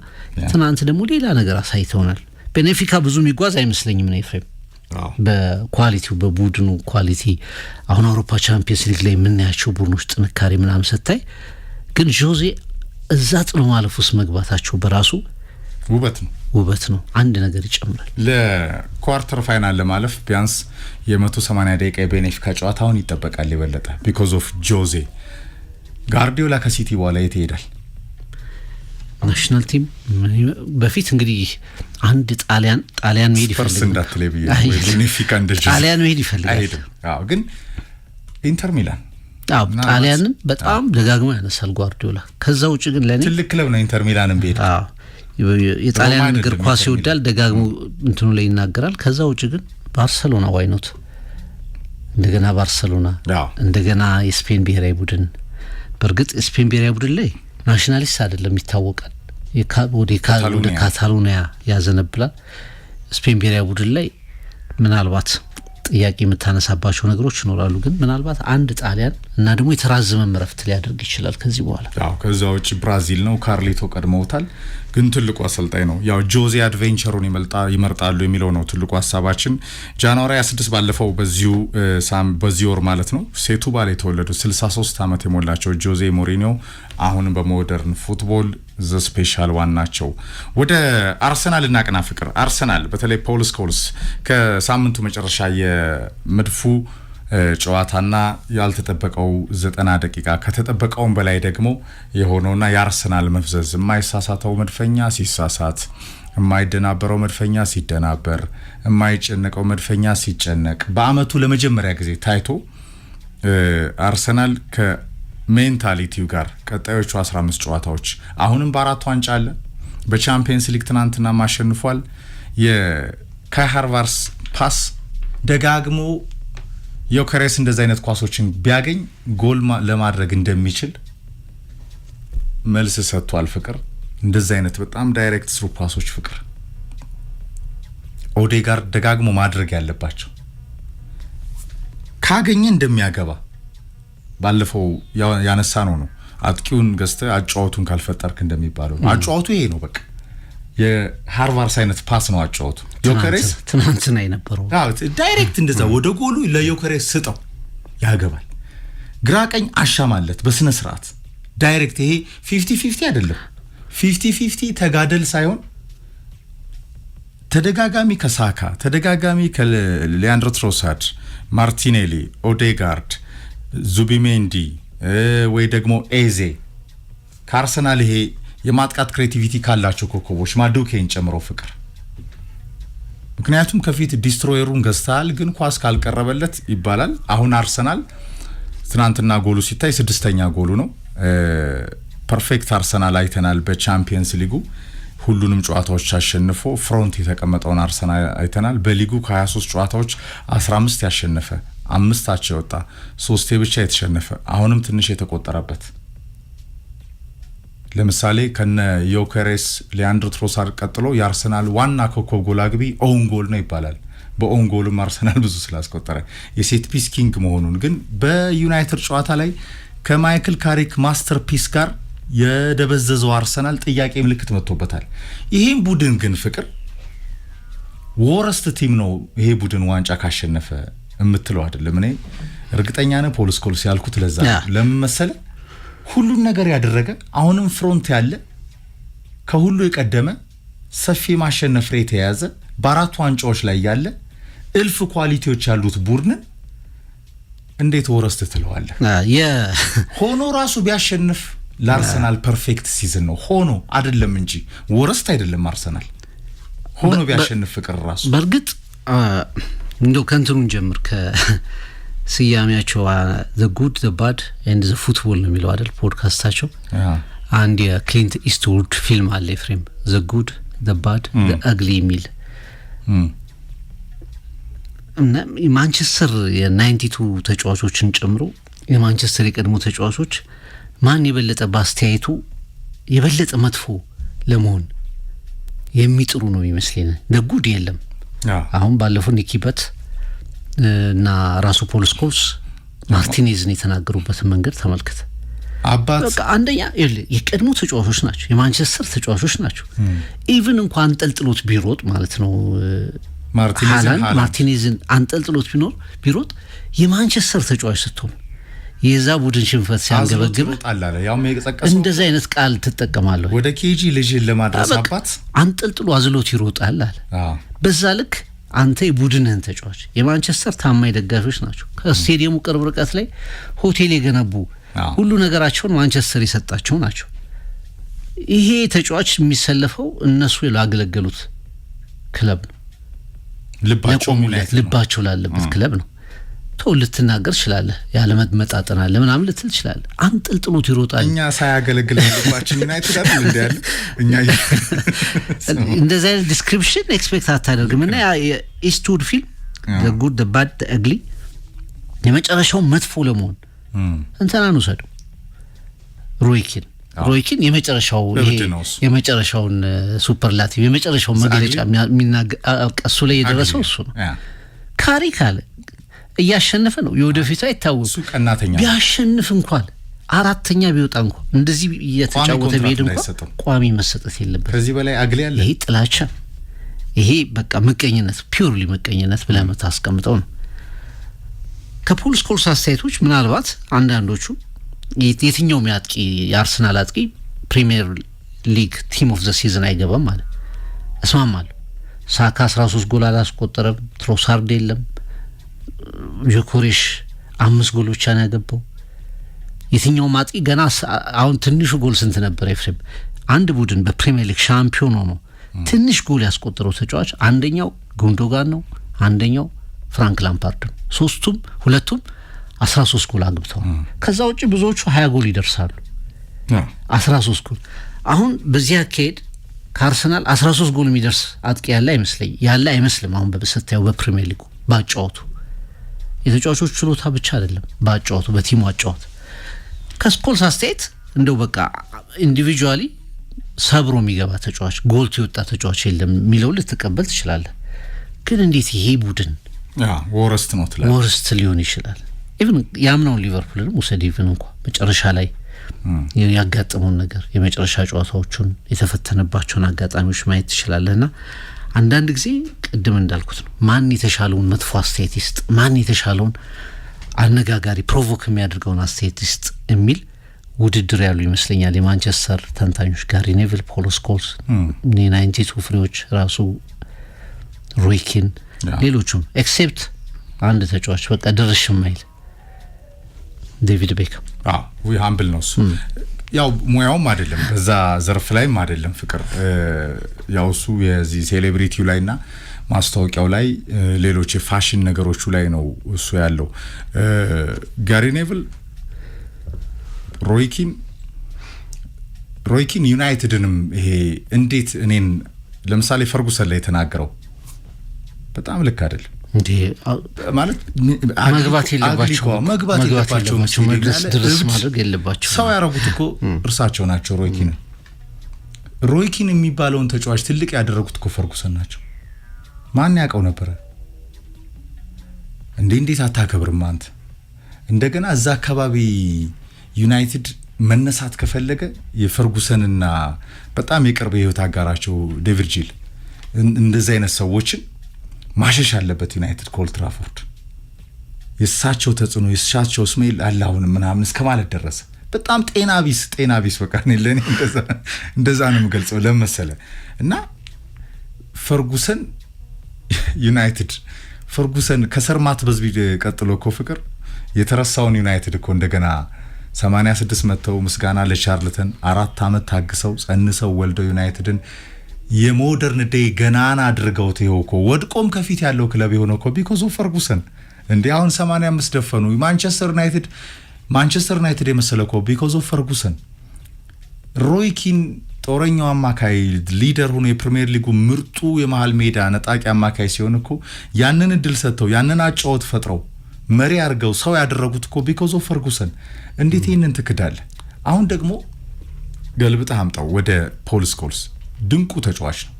ትናንት ደግሞ ሌላ ነገር አሳይተውናል። ቤኔፊካ ብዙ የሚጓዝ አይመስለኝም ነው ኤፍሬም በኳሊቲው በቡድኑ ኳሊቲ አሁን አውሮፓ ቻምፒየንስ ሊግ ላይ የምናያቸው ቡድኖች ጥንካሬ ምናምን ስታይ ግን ጆዜ እዛ ጥሎ ማለፍ ውስጥ መግባታቸው በራሱ ውበት ነው። አንድ ነገር ይጨምራል። ለኳርተር ፋይናል ለማለፍ ቢያንስ የ180 ደቂቃ የቤኔፊካ ጨዋታውን ይጠበቃል የበለጠ ቢኮዝ ኦፍ ጆዜ። ጋርዲዮላ ከሲቲ በኋላ የት ይሄዳል? ናሽናል ቲም በፊት እንግዲህ አንድ ጣሊያን መሄድ ይፈልጋል። ቤኔፊካ እንደ ጆዜ ጣሊያን መሄድ ይፈልጋል። አዎ ግን ኢንተር ሚላን ጣሊያንን በጣም ደጋግሞ ያነሳል ጓርዲዮላ። ከዛ ውጭ ግን ለኔ ትልቅ ክለብ ነው ኢንተር ሚላንን ቤት የጣሊያን እግር ኳስ ይወዳል፣ ደጋግሞ እንትኑ ላይ ይናገራል። ከዛ ውጭ ግን ባርሰሎና ዋይኖት እንደገና ባርሰሎና እንደገና የስፔን ብሔራዊ ቡድን። በእርግጥ የስፔን ብሔራዊ ቡድን ላይ ናሽናሊስት አይደለም ይታወቃል። ወደ ካታሎኒያ ያዘነብላል። ስፔን ብሔራዊ ቡድን ላይ ምናልባት ጥያቄ የምታነሳባቸው ነገሮች ይኖራሉ። ግን ምናልባት አንድ ጣሊያን እና ደግሞ የተራዘመ መረፍት ሊያደርግ ይችላል ከዚህ በኋላ። ከዛ ውጭ ብራዚል ነው ካርሊቶ ቀድመውታል። ግን ትልቁ አሰልጣኝ ነው ያው ጆዜ አድቬንቸሩን ይመርጣሉ የሚለው ነው ትልቁ ሀሳባችን። ጃንዋሪ 26 ባለፈው በዚህ ወር ማለት ነው ሴቱባል የተወለዱት 63 ዓመት የሞላቸው ጆዜ ሞሪኒዮ አሁንም በሞደርን ፉትቦል ዘ ስፔሻል ዋን ናቸው። ወደ አርሰናል እናቀና። ፍቅር አርሰናል በተለይ ፖል ስኮልስ ከሳምንቱ መጨረሻ የመድፉ ጨዋታና ያልተጠበቀው 90 ደቂቃ ከተጠበቀውም በላይ ደግሞ የሆነውና የአርሰናል መፍዘዝ የማይሳሳተው መድፈኛ ሲሳሳት፣ የማይደናበረው መድፈኛ ሲደናበር፣ የማይጨነቀው መድፈኛ ሲጨነቅ በአመቱ ለመጀመሪያ ጊዜ ታይቶ አርሰናል ከሜንታሊቲው ጋር ቀጣዮቹ 15 ጨዋታዎች አሁንም በአራት ዋንጫ አለ። በቻምፒየንስ ሊግ ትናንትና ማሸንፏል። የካይ ሃቨርትዝ ፓስ ደጋግሞ ዮከሬስ እንደዚህ አይነት ኳሶችን ቢያገኝ ጎል ለማድረግ እንደሚችል መልስ ሰጥቷል። ፍቅር እንደዚህ አይነት በጣም ዳይሬክት ስሩ ፓሶች ፍቅር ኦዴጋርድ ደጋግሞ ማድረግ ያለባቸው ካገኘ እንደሚያገባ ባለፈው ያነሳ ነው አጥቂውን ገዝተ አጫውቱን ካልፈጠርክ እንደሚባለው ነው። አጫውቱ ይሄ ነው በቃ የሃርቫርስ አይነት ፓስ ነው አጫውቱ። ዮከሬስ ትናንትና የነበረው ዳይሬክት እንደዛ ወደ ጎሉ ለዮከሬስ ስጠው ያገባል። ግራቀኝ አሻማለት በስነ ስርዓት ዳይሬክት። ይሄ 50-50 አይደለም 50-50 ተጋደል ሳይሆን ተደጋጋሚ ከሳካ ተደጋጋሚ ከሊያንድሮ ትሮሳርድ፣ ማርቲኔሊ፣ ኦዴጋርድ፣ ዙቢሜንዲ ወይ ደግሞ ኤዜ ከአርሰናል ይሄ የማጥቃት ክሬቲቪቲ ካላቸው ኮከቦች ማዱኬን ጨምሮ ፍቅር። ምክንያቱም ከፊት ዲስትሮየሩን ገዝታል ግን ኳስ ካልቀረበለት ይባላል። አሁን አርሰናል ትናንትና ጎሉ ሲታይ 6ኛ ጎሉ ነው። ፐርፌክት አርሰናል አይተናል። በቻምፒየንስ ሊጉ ሁሉንም ጨዋታዎች አሸንፎ ፍሮንት የተቀመጠውን አርሰናል አይተናል። በሊጉ ከ23 ጨዋታዎች 15 ያሸነፈ፣ 5 አቻ የወጣ፣ 3 ብቻ የተሸነፈ፣ አሁንም ትንሽ የተቆጠረበት። ለምሳሌ ከነ ዮከሬስ ሊያንድሮ ትሮሳርድ ቀጥሎ የአርሰናል ዋና ኮከብ ጎል አግቢ ኦውን ጎል ነው ይባላል። በኦውን ጎልም አርሰናል ብዙ ስላስቆጠረ የሴት ፒስ ኪንግ መሆኑን ግን በዩናይትድ ጨዋታ ላይ ከማይክል ካሪክ ማስተርፒስ ጋር የደበዘዘው አርሰናል ጥያቄ ምልክት መጥቶበታል። ይሄን ቡድን ግን ፍቅር ወረስት ቲም ነው ይሄ ቡድን ዋንጫ ካሸነፈ የምትለው አይደለም። እኔ እርግጠኛ ነኝ ፖል ስኮልስ ያልኩት ለዛ ለምን መሰለ ሁሉን ነገር ያደረገ አሁንም ፍሮንት ያለ ከሁሉ የቀደመ ሰፊ ማሸነፍ ሬት የያዘ በአራት ዋንጫዎች ላይ ያለ እልፍ ኳሊቲዎች ያሉት ቡድን እንዴት ወረስት ትለዋለህ? ሆኖ ራሱ ቢያሸንፍ ለአርሰናል ፐርፌክት ሲዝን ነው ሆኖ አይደለም እንጂ ወረስት አይደለም። አርሰናል ሆኖ ቢያሸንፍ ፍቅር ራሱ በርግጥ እንደው ከንትኑን ጀምር ስያሜያቸው the good the bad and the football ነው የሚለው አይደል ፖድካስታቸው። አንድ የክሊንት ኢስትውድ ፊልም አለ ኤፍሬም the good the bad the ugly የሚል እና ማንቸስተር የ92 ተጫዋቾችን ጨምሮ የማንቸስተር የቀድሞ ተጫዋቾች ማን የበለጠ ባስተያየቱ የበለጠ መጥፎ ለመሆን የሚጥሩ ነው ይመስለኝ። ደጉድ የለም አሁን ባለፈው ኒኪበት እና ራሱ ፖል ስኮልስ ማርቲኔዝን የተናገሩበትን መንገድ ተመልከተ። አባት በቃ አንደኛ የቀድሞ ተጫዋቾች ናቸው፣ የማንቸስተር ተጫዋቾች ናቸው። ኢቭን እንኳን አንጠልጥሎት ቢሮጥ ማለት ነው ማርቲኔዝን አንጠልጥሎት ቢሮጥ የማንቸስተር ተጫዋች ስትሆን የዛ ቡድን ሽንፈት ሲያንገበግብ እንደዛ አይነት ቃል ትጠቀማለህ። ወደ ኬጂ ልጅን ለማድረስ አባት አንጠልጥሎ አዝሎት ይሮጣል አለ። በዛ ልክ አንተ የቡድንህን ተጫዋች የማንቸስተር ታማኝ ደጋፊዎች ናቸው። ከስቴዲየሙ ቅርብ ርቀት ላይ ሆቴል የገነቡ ሁሉ ነገራቸውን ማንቸስተር የሰጣቸው ናቸው። ይሄ ተጫዋች የሚሰለፈው እነሱ ላገለገሉት ክለብ ነው፣ ልባቸው ላለበት ክለብ ነው። ተው ልትናገር ይችላል፣ ያለ መጣጣን አለ ምናምን ልትል ይችላል። አንጠልጥሎት ይሮጣል። እኛ ሳያገለግል ልባችን ዩናይትድ አይደል እንዴ ያለ እኛ እንደዛ አይነት ዲስክሪፕሽን ኤክስፔክት አታደርግም። እና የኢስትውድ ፊልም the good the bad the ugly የመጨረሻው መጥፎ ለመሆን እንተናኑ ሰደው ሮይኪን የመጨረሻውን ሱፐርላቲቭ የመጨረሻውን መግለጫ የሚናገር እሱ ላይ የደረሰው እሱ ነው። ካሪክ አለ እያሸነፈ ነው፣ የወደፊቱ አይታወቅም። እሱ ቀናተኛ ቢያሸንፍ እንኳን አራተኛ ቢወጣ እንኳን እንደዚህ እየተጫወተ ቢሄድ እንኳን ቋሚ መሰጠት የለበት። ከዚህ በላይ አግሊ ያለ ይሄ ጥላቻ፣ ይሄ በቃ ምቀኝነት፣ ፒውርሊ ምቀኝነት ብለህ የምታስቀምጠው ነው። ከፖል ስኮልስ አስተያየቶች ምናልባት አንዳንዶቹ የትኛውም ያጥቂ የአርሰናል አጥቂ ፕሪሚየር ሊግ ቲም ኦፍ ዘ ሲዝን አይገባም ማለት እስማማለሁ። ሳካ 13 ጎል አላስቆጠረም፣ ትሮሳርድ የለም፣ ጆኮሬሽ 5 ጎል ብቻ ነው ያገባው። የትኛውም አጥቂ ገና አሁን ትንሹ ጎል ስንት ነበር ኤፍሬም? አንድ ቡድን በፕሪሚየር ሊግ ሻምፒዮን ሆኖ ትንሽ ጎል ያስቆጠረው ተጫዋች አንደኛው ጉንዶጋን ነው፣ አንደኛው ፍራንክ ላምፓርድ ነው። ሁለቱም 13 ጎል አግብተዋል። ከዛ ውጪ ብዙዎቹ 20 ጎል ይደርሳሉ። 13 ጎል አሁን በዚህ አካሄድ ከአርሰናል 13 ጎል የሚደርስ አጥቂ ያለ አይመስልም። አሁን በስታዩ በፕሪሚየር ሊጉ ባጫወቱ የተጫዋቾች ችሎታ ብቻ አይደለም፣ ባጫወቱ በቲሙ አጫወት ከስኮልስ አስተያየት እንደው በቃ ኢንዲቪጁዋሊ ሰብሮ የሚገባ ተጫዋች ጎልቶ የወጣ ተጫዋች የለም የሚለው ልትቀበል ትችላለህ። ግን እንዴት ይሄ ቡድን ወርስት ነው ትላለህ? ወርስት ሊሆን ይችላል። ኢቭን ያምናውን ሊቨርፑልንም ውሰድ፣ ኢቭን እንኳን መጨረሻ ላይ ያጋጠመውን ነገር የመጨረሻ ጨዋታዎቹን የተፈተነባቸውን አጋጣሚዎች ማየት ትችላለህና አንዳንድ ጊዜ ቅድም እንዳልኩት ነው ማን የተሻለውን መጥፎ አስተያየት ይስጥ፣ ማን የተሻለውን አነጋጋሪ ፕሮቮክ የሚያደርገውን አስተያየት ይስጥ የሚል ውድድር ያሉ ይመስለኛል የማንቸስተር ተንታኞች ጋሪ ኔቪል፣ ፖል ስኮልስ፣ 92 ፍሬዎች፣ ራሱ ሮይኪን፣ ሌሎቹም ኤክሴፕት አንድ ተጫዋች በቃ ድርሽ ማይል ዴቪድ ቤክሃም ሃምብል ነው እሱ። ያው ሙያውም አይደለም በዛ ዘርፍ ላይም አይደለም ፍቅር፣ ያው እሱ የዚህ ሴሌብሪቲው ላይና ማስታወቂያው ላይ ሌሎች የፋሽን ነገሮቹ ላይ ነው እሱ ያለው። ጋሪ ኔቪል ሮይኪን ዩናይትድንም ይሄ እንዴት እኔን ለምሳሌ ፈርጉሰን ላይ የተናገረው በጣም ልክ አይደለም እንዴ ማለት መግባት የለባቸው መግለጽ ድረስ ማድረግ የለባቸው። ሰው ያረጉት እኮ እርሳቸው ናቸው። ሮይኪን የሚባለውን ተጫዋች ትልቅ ያደረጉት እኮ ፈርጉሰን ናቸው። ማን ያውቀው ነበር እንዴት አታከብርም አንተ? እንደገና እዛ አካባቢ ዩናይትድ መነሳት ከፈለገ የፈርጉሰንና በጣም የቅርብ የህይወት አጋራቸው ዴቪድ ጂል እንደዚህ አይነት ሰዎችን ማሸሽ አለበት ዩናይትድ ከኦልድ ትራፎርድ። የሳቸው ተጽዕኖ የሳቸው ስሜል አላሁን ምናምን እስከማለት ደረሰ። በጣም ጤና ቢስ በቃ ለኔ እንደዛ ነው የምገልጸው ለመሰለ እና ፈርጉሰን ዩናይትድ ፈርጉሰን ከሰርማት በዝቢድ ቀጥሎ እኮ ፍቅር የተረሳውን ዩናይትድ እኮ እንደገና 86 መተው ምስጋና ለቻርልተን 4 አመት ታግሰው ጸንሰው ወልደው ዩናይትድን የሞደርን ዴይ ገናና አድርገውት ይኸው እኮ ወድቆም ከፊት ያለው ክለብ የሆነው እኮ ቢኮዝ ኦፍ ፈርጉሰን። እንዴ አሁን 85 ደፈኑ ማንቸስተር ዩናይትድ የመሰለ እኮ ቢኮዝ ኦፍ ፈርጉሰን። ሮይኪን ጦረኛው አማካይ ሊደር ሆኖ የፕሪሚየር ሊጉ ምርጡ የመሃል ሜዳ ነጣቂ አማካይ ሲሆን እኮ ያንን እድል ሰጥተው ያንን አጫወት ፈጥረው መሪ አድርገው ሰው ያደረጉት እኮ ቢኮዝ ኦፍ ፈርጉሰን። እንዴት ይሄንን ትክዳለህ? አሁን ደግሞ ገልብጠህ አምጣው ወደ ፖል ስኮልስ። ድንቁ ተጫዋች ነው፣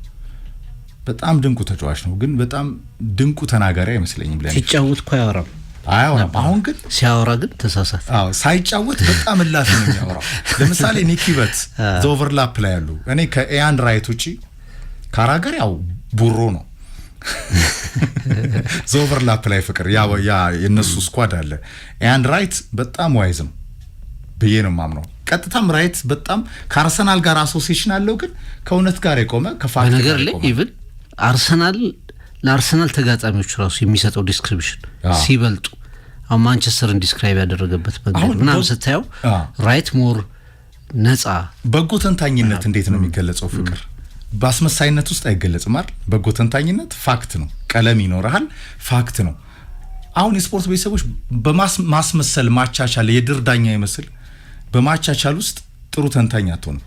በጣም ድንቁ ተጫዋች ነው። ግን በጣም ድንቁ ተናጋሪ አይመስለኝም ለኔ። ሲጫወት እኮ አያወራም። አሁን ግን ሲያወራ ግን ተሳሳተ። ሳይጫወት በጣም እላፊ ነው የሚያወራው። ለምሳሌ ኒኪ በት ኦቨርላፕ ላይ ያሉ እኔ ከኤያን ራይት ውጪ ካራገር ያው ቡሮ ነው ኦቨርላፕ ላይ ፍቅር ያ የነሱ ስኳድ አለ። ኤያን ራይት በጣም ዋይዝ ነው ብዬ ነው የማምነው። ቀጥታም ራይት በጣም ከአርሰናል ጋር አሶሲዬሽን አለው፣ ግን ከእውነት ጋር የቆመ ከፋክት ነገር ላይ ኢቭን አርሰናል ለአርሰናል ተጋጣሚዎች ራሱ የሚሰጠው ዲስክሪፕሽን ሲበልጡ አሁን ማንቸስተርን ዲስክራይብ ያደረገበት መንገድ ምናምን ስታየው ራይት ሞር ነፃ በጎ ተንታኝነት እንዴት ነው የሚገለጸው? ፍቅር በአስመሳይነት ውስጥ አይገለጽም አይደል? በጎ ተንታኝነት ፋክት ነው፣ ቀለም ይኖርሃል፣ ፋክት ነው። አሁን የስፖርት ቤተሰቦች በማስመሰል ማቻቻል የድር ዳኛ ይመስል በማቻቻል ውስጥ ጥሩ ተንታኝ አትሆንም።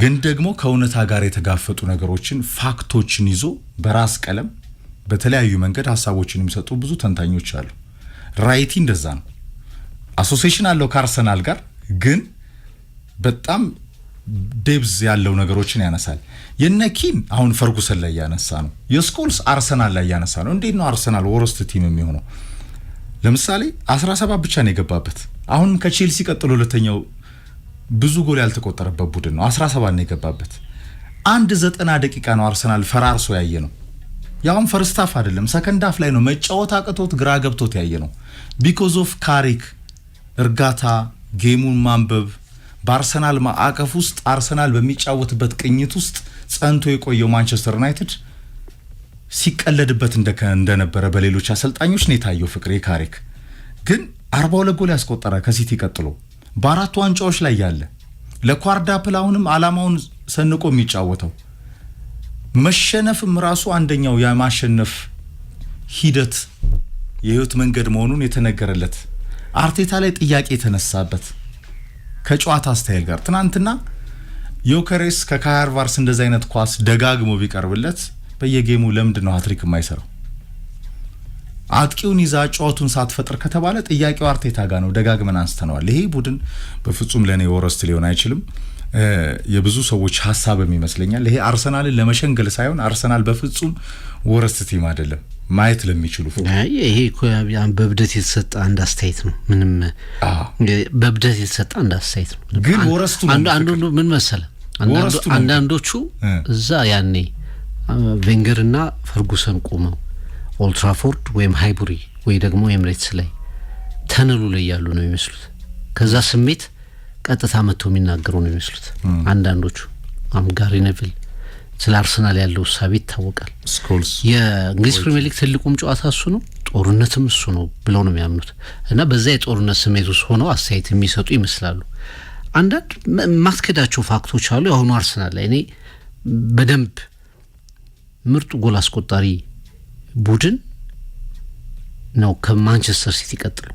ግን ደግሞ ከእውነታ ጋር የተጋፈጡ ነገሮችን ፋክቶችን ይዞ በራስ ቀለም በተለያዩ መንገድ ሐሳቦችን የሚሰጡ ብዙ ተንታኞች አሉ። ራይቲ እንደዛ ነው። አሶሲዬሽን አለው ከአርሰናል ጋር፣ ግን በጣም ዴብዝ ያለው ነገሮችን ያነሳል። የነኪን አሁን ፈርጉሰን ላይ ያነሳ ነው፣ የስኮልስ አርሰናል ላይ ያነሳ ነው። እንዴት ነው አርሰናል ወርስት ቲም የሚሆነው? ለምሳሌ 17 ብቻ ነው የገባበት። አሁን ከቼልሲ ቀጥሎ ሁለተኛው ብዙ ጎል ያልተቆጠረበት ቡድን ነው። 17 ነው የገባበት። 90 ደቂቃ ነው አርሰናል ፈራርሶ ያየ ነው። ያውም ፈርስት ሃፍ አይደለም ሰከንድ ሃፍ ላይ ነው መጫወት አቅቶት ግራ ገብቶት ያየ ነው። ቢኮዝ ኦፍ ካሪክ እርጋታ፣ ጌሙን ማንበብ፣ በአርሰናል ማዕቀፍ ውስጥ አርሰናል በሚጫወትበት ቅኝት ውስጥ ጸንቶ የቆየው ማንቸስተር ዩናይትድ ሲቀለድበት እንደነበረ በሌሎች አሰልጣኞች ነው የታየው። ፍቅሬ ካሪክ ግን 42 ጎል ያስቆጠረ ከሲቲ ቀጥሎ በአራት ዋንጫዎች ላይ ያለ ለኳርዳፕል አሁንም አላማውን ሰንቆ የሚጫወተው መሸነፍም ራሱ አንደኛው የማሸነፍ ሂደት የህይወት መንገድ መሆኑን የተነገረለት አርቴታ ላይ ጥያቄ የተነሳበት ከጨዋታ ስታይል ጋር ትናንትና ዮከሬስ ከካይ ሃቨርትዝ እንደዛ አይነት ኳስ ደጋግሞ ቢቀርብለት በየጌሙ ለምንድን ነው ሃትሪክ የማይሰራው? አጥቂውን ይዛ ጨዋቱን ሳትፈጥር ከተባለ ጥያቄው አርቴታ ጋር ነው። ደጋግመን አንስተነዋል። ይሄ ቡድን በፍጹም ለኔ ወረስት ሊሆን አይችልም። የብዙ ሰዎች ሐሳብም ይመስለኛል። ይሄ አርሰናልን ለመሸንገል ሳይሆን አርሰናል በፍጹም ወረስት ቲም አይደለም ማየት ለሚችሉ ይሄ እኮ በብደት የተሰጠ አንድ አስተያየት ነው። ምንም በብደት የተሰጠ አንድ አስተያየት ነው። ግን ወረስቱ አንዱ ምን መሰለ አንዳንዶቹ እዛ ያኔ ቬንገርና ፈርጉሰን ቆመው ኦልድ ትራፎርድ ወይም ሃይቡሪ ወይ ደግሞ ኤምሬትስ ላይ ተነሉ ላይ ያሉ ነው የሚመስሉት። ከዛ ስሜት ቀጥታ መጥተው የሚናገሩ ነው የሚመስሉት አንዳንዶቹ። ጋሪ ኔቪል ስለ አርሰናል ያለው ሐሳብ ይታወቃል። ስኮልስ የእንግሊዝ ፕሪሚየር ሊግ ትልቁም ጨዋታ እሱ ነው፣ ጦርነትም እሱ ነው ብለው ነው የሚያምኑት እና በዛ የጦርነት ስሜት ውስጥ ሆነው አስተያየት የሚሰጡ ይመስላሉ። አንዳንድ ማስከዳቸው ፋክቶች አሉ። የአሁኑ አርሰናል ላይ እኔ በደንብ ምርጡ ጎል አስቆጣሪ ቡድን ነው ከማንቸስተር ሲቲ ቀጥሎ።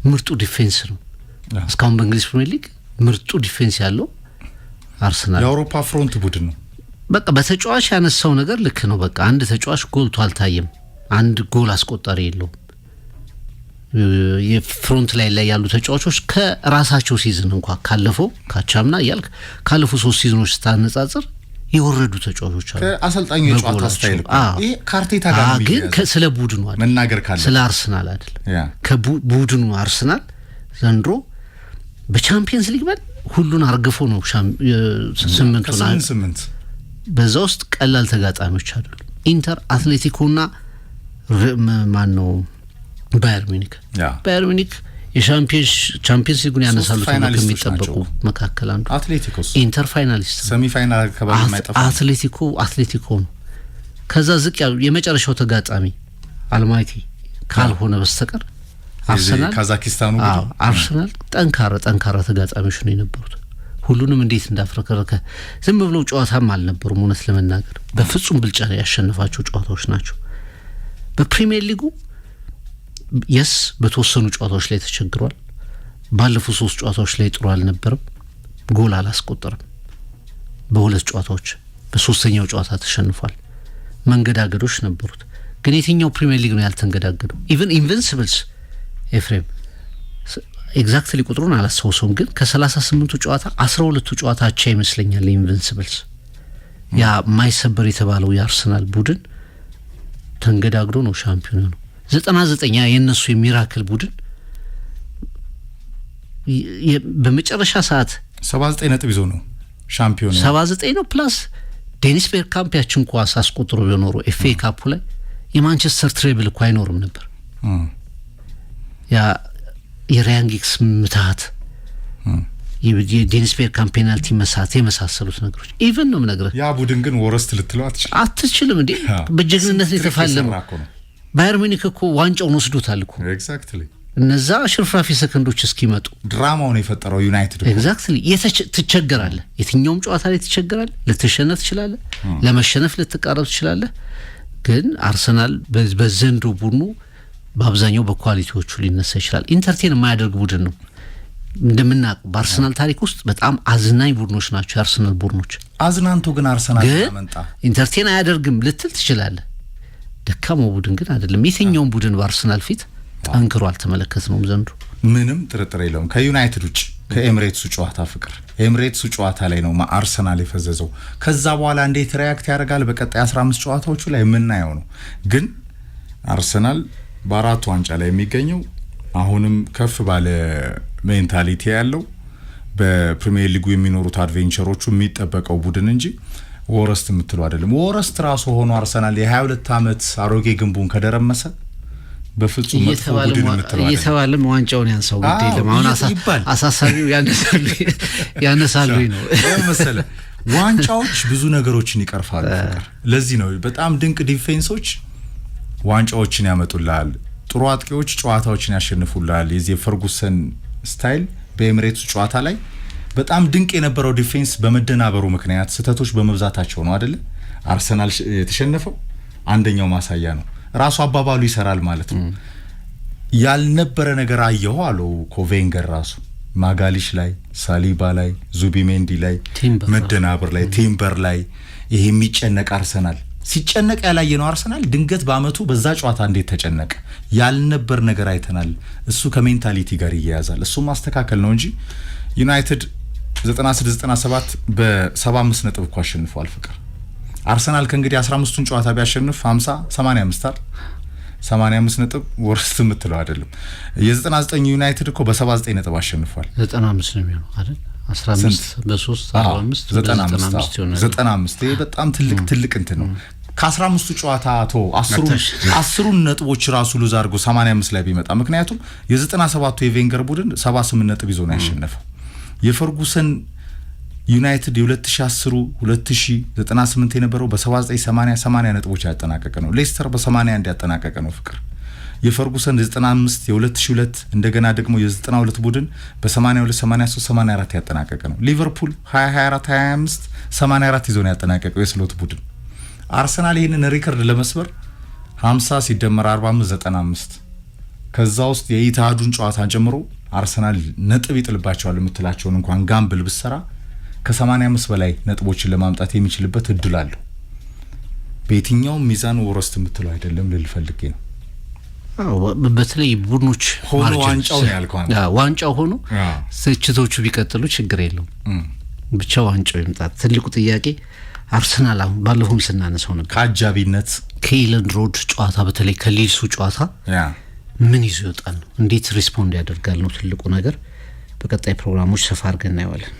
ምርጡ ዲፌንስ ነው እስካሁን በእንግሊዝ ፕሪሚየር ሊግ ምርጡ ዲፌንስ ያለው አርሰናል። የአውሮፓ ፍሮንት ቡድን ነው። በቃ በተጫዋች ያነሳው ነገር ልክ ነው። በቃ አንድ ተጫዋች ጎልቶ አልታየም፣ አንድ ጎል አስቆጣሪ የለውም። የፍሮንት ላይ ያሉ ተጫዋቾች ከራሳቸው ሲዝን እንኳን ካለፈው ካቻምና እያልክ ካለፈው 3 ሲዝኖች ስታነጻጽር የወረዱ ተጫዋቾች አሉ። ከአሰልጣኙ የጨዋታ ስታይል ይሄ ካርቴታ ጋር ነው። ግን ስለ ቡድኑ አይደል መናገር ካለ ስለ አርሰናል አይደል። ከቡድኑ አርሰናል ዘንድሮ በቻምፒየንስ ሊግ ሁሉን አርግፎ ነው 8 በዛ ውስጥ ቀላል ተጋጣሚዎች አይደሉም። ኢንተር፣ አትሌቲኮና ማን ነው ባየር ሚኒክ የቻምፒየንስ ሊጉን ያነሳሉ ተብሎ ከሚጠበቁ መካከል አንዱ አትሌቲኮስ። ኢንተር ፋይናሊስት፣ ሰሚ ፋይናል ከባል ማይጠፋ አትሌቲኮ ነው። ከዛ ዝቅ ያው የመጨረሻው ተጋጣሚ አልማይቲ ካልሆነ በስተቀር አርሰናል ካዛኪስታኑ አርሰናል ጠንካራ ተጋጣሚዎች ነው የነበሩት። ሁሉንም እንዴት እንዳፍረከረከ ዝም ብለው ጨዋታም አልነበሩም። እውነት ለመናገር በፍጹም ብልጫ ያሸነፋቸው ጨዋታዎች ናቸው። በፕሪሚየር ሊጉ የስ በተወሰኑ ጨዋታዎች ላይ ተቸግሯል። ባለፉት 3 ጨዋታዎች ላይ ጥሩ አልነበረም። ጎል አላስቆጠረም። በ2 ጨዋታዎች በሶስተኛው ጨዋታ ተሸንፏል። መንገዳገዶች ነበሩት። ግን የትኛው ፕሪሚየር ሊግ ነው ያልተንገዳገደው? ኢቭን ኢንቪንሲብልስ ኤፍሬም ኤግዛክትሊ ቁጥሩን አላስታውሰውም፣ ግን ከ38ቱ ጨዋታ 12ቱ ጨዋታ አቻ ይመስለኛል ኢንቪንሲብልስ። ያ ማይሰበር የተባለው የአርሰናል ቡድን ተንገዳግዶ ነው ሻምፒዮን ነው። 99 የነሱ የሚራክል ቡድን በመጨረሻ ሰዓት 79 ነጥብ ይዞ ነው ሻምፒዮን 79 ነው። ፕላስ ዴኒስ ቤርካምፕ ያችን ኳስ አስቆጥሮ ቢኖር ኤፍኤ ካፑ ላይ የማንቸስተር ትሬብል እኮ አይኖርም ነበር። ያ የራያንጊክስ ምታት የዴኒስ ቤርካምፕ ፔናልቲ መሳት የመሳሰሉት ነገሮች ኢቭን ነው ምነግርህ። ያ ቡድን ግን ወረስት ልትለው አትችልም እንዴ? በጀግንነት የተፋለመው ባየር ሙኒክ እኮ ዋንጫውን ወስዶታል እኮ ኤግዛክትሊ። እነዛ ሽርፍራፊ ሰከንዶች እስኪመጡ ድራማውን የፈጠረው ዩናይትድ ኤግዛክትሊ። ትቸገራለህ፣ የትኛውም ጨዋታ ላይ ትቸገራለህ። ልትሸነፍ ትችላለህ፣ ለመሸነፍ ልትቃረብ ትችላለህ። ግን አርሰናል በዘንድሮ ቡድኑ በአብዛኛው በኳሊቲዎቹ ሊነሳ ይችላል። ኢንተርቴን የማያደርግ ቡድን ነው። እንደምናውቀው በአርሰናል ታሪክ ውስጥ በጣም አዝናኝ ቡድኖች ናቸው የአርሰናል ቡድኖች። አዝናንቶ ግን አርሰናል ያመጣ ኢንተርቴን አያደርግም ልትል ትችላለህ። ደካማው ቡድን ግን አይደለም። የትኛውም ቡድን በአርሰናል ፊት ጠንክሮ አልተመለከትነውም ዘንድሮ። ምንም ጥርጥር የለውም። ከዩናይትድ ውጭ ከኤምሬትሱ ጨዋታ ፍቅር ኤምሬትሱ ጨዋታ ላይ ነው አርሰናል የፈዘዘው። ከዛ በኋላ እንዴት ሪያክት ያደርጋል በቀጣይ 15 ጨዋታዎቹ ላይ የምናየው ነው። ግን አርሰናል በአራቱ ዋንጫ ላይ የሚገኘው አሁንም ከፍ ባለ ሜንታሊቲ ያለው በፕሪሚየር ሊጉ የሚኖሩት አድቬንቸሮቹ የሚጠበቀው ቡድን እንጂ ወረስት የምትለው አይደለም። ወረስት ራሱ ሆኖ አርሰናል የ22 ዓመት አሮጌ ግንቡን ከደረመሰ በፍጹም መጥፎ ቡድን የምትለው አይደለም። እየተባለም ዋንጫውን ያንሳው ግድ የለም። አሁን አሳሳቢው ያነሳሉ ነው መሰለ። ዋንጫዎች ብዙ ነገሮችን ይቀርፋሉ ፍቅር። ለዚህ ነው በጣም ድንቅ ዲፌንሶች ዋንጫዎችን ያመጡላል። ጥሩ አጥቂዎች ጨዋታዎችን ያሸንፉላል። የዚህ ፈርጉሰን ስታይል በኤምሬትስ ጨዋታ ላይ በጣም ድንቅ የነበረው ዲፌንስ በመደናበሩ ምክንያት ስህተቶች በመብዛታቸው ነው አይደለ አርሰናል የተሸነፈው። አንደኛው ማሳያ ነው። ራሱ አባባሉ ይሰራል ማለት ነው። ያልነበረ ነገር አየሁ አለው ኮቬንገር ራሱ ማጋሊሽ ላይ፣ ሳሊባ ላይ፣ ዙቢሜንዲ ላይ፣ መደናበር ላይ፣ ቲምበር ላይ ይሄ የሚጨነቅ አርሰናል ሲጨነቅ ያላየ ነው አርሰናል ድንገት በአመቱ በዛ ጨዋታ እንዴት ተጨነቀ? ያልነበር ነገር አይተናል። እሱ ከሜንታሊቲ ጋር ይያያዛል። እሱ ማስተካከል ነው እንጂ ዩናይትድ 96-97 በ75 ነጥብ እኮ አሸንፏል ፍቅር። አርሰናል ከእንግዲህ 15ቱን ጨዋታ ቢያሸንፍ 50-85 አይደል? 85 ነጥብ ወርስት የምትለው አይደለም። የ99 ዩናይትድ እኮ በ79 ነጥብ አሸንፏል። 95 ነው የሚሆነው አይደል? 15 በ3 45 95 ይሄ በጣም ትልቅ እንትን ነው። ከ15ቱ ጨዋታ አቶ 10ሩን ነጥቦች ራሱ ሉዝ አድርጎ 85 ላይ ቢመጣ ምክንያቱም የ97ቱ የቬንገር ቡድን 78 ነጥብ ይዞ ነው ያሸነፈው። የፈርጉሰን ዩናይትድ የ2010 2098 የነበረው በ79-80 ነጥቦች ያጠናቀቀ ነው። ሌስተር በ81 ያጠናቀቀ ነው ፍቅር። የፈርጉሰን 95 የ2002 እንደገና ደግሞ የ92 ቡድን በ82-83-84 ያጠናቀቀ ነው። ሊቨርፑል 2024-25 84 ይዞ ነው ያጠናቀቀው የስሎት ቡድን። አርሰናል ይሄንን ሪከርድ ለመስበር 50 ሲደመር 45-95 ከዛ ውስጥ የኢትሃዱን ጨዋታ ጀምሮ አርሰናል ነጥብ ይጥልባቸዋል የምትላቸውን እንኳን ጋምብል ብሰራ ከ85 በላይ ነጥቦችን ለማምጣት የሚችልበት እድል አለው። በየትኛውም ሚዛን ወረስት የምትለው አይደለም ልልፈልጌ ነው። በተለይ ቡድኖች ሆኖ ዋንጫው ነው ያልከው አንተ። ዋንጫው ሆኖ ስችቶቹ ቢቀጥሉ ችግር የለውም። ብቻ ዋንጫው ይምጣ። ትልቁ ጥያቄ አርሰናል አሁን ባለፈውም ስናነሳው ነበር ከአጃቢነት ከኢለንድ ሮድ ጨዋታ በተለይ ከሊድሱ ጨዋታ ምን ይዞ ይወጣል ነው፣ እንዴት ሪስፖንድ ያደርጋል ነው ትልቁ ነገር። በቀጣይ ፕሮግራሞች ሰፋ አድርገን እናየዋለን።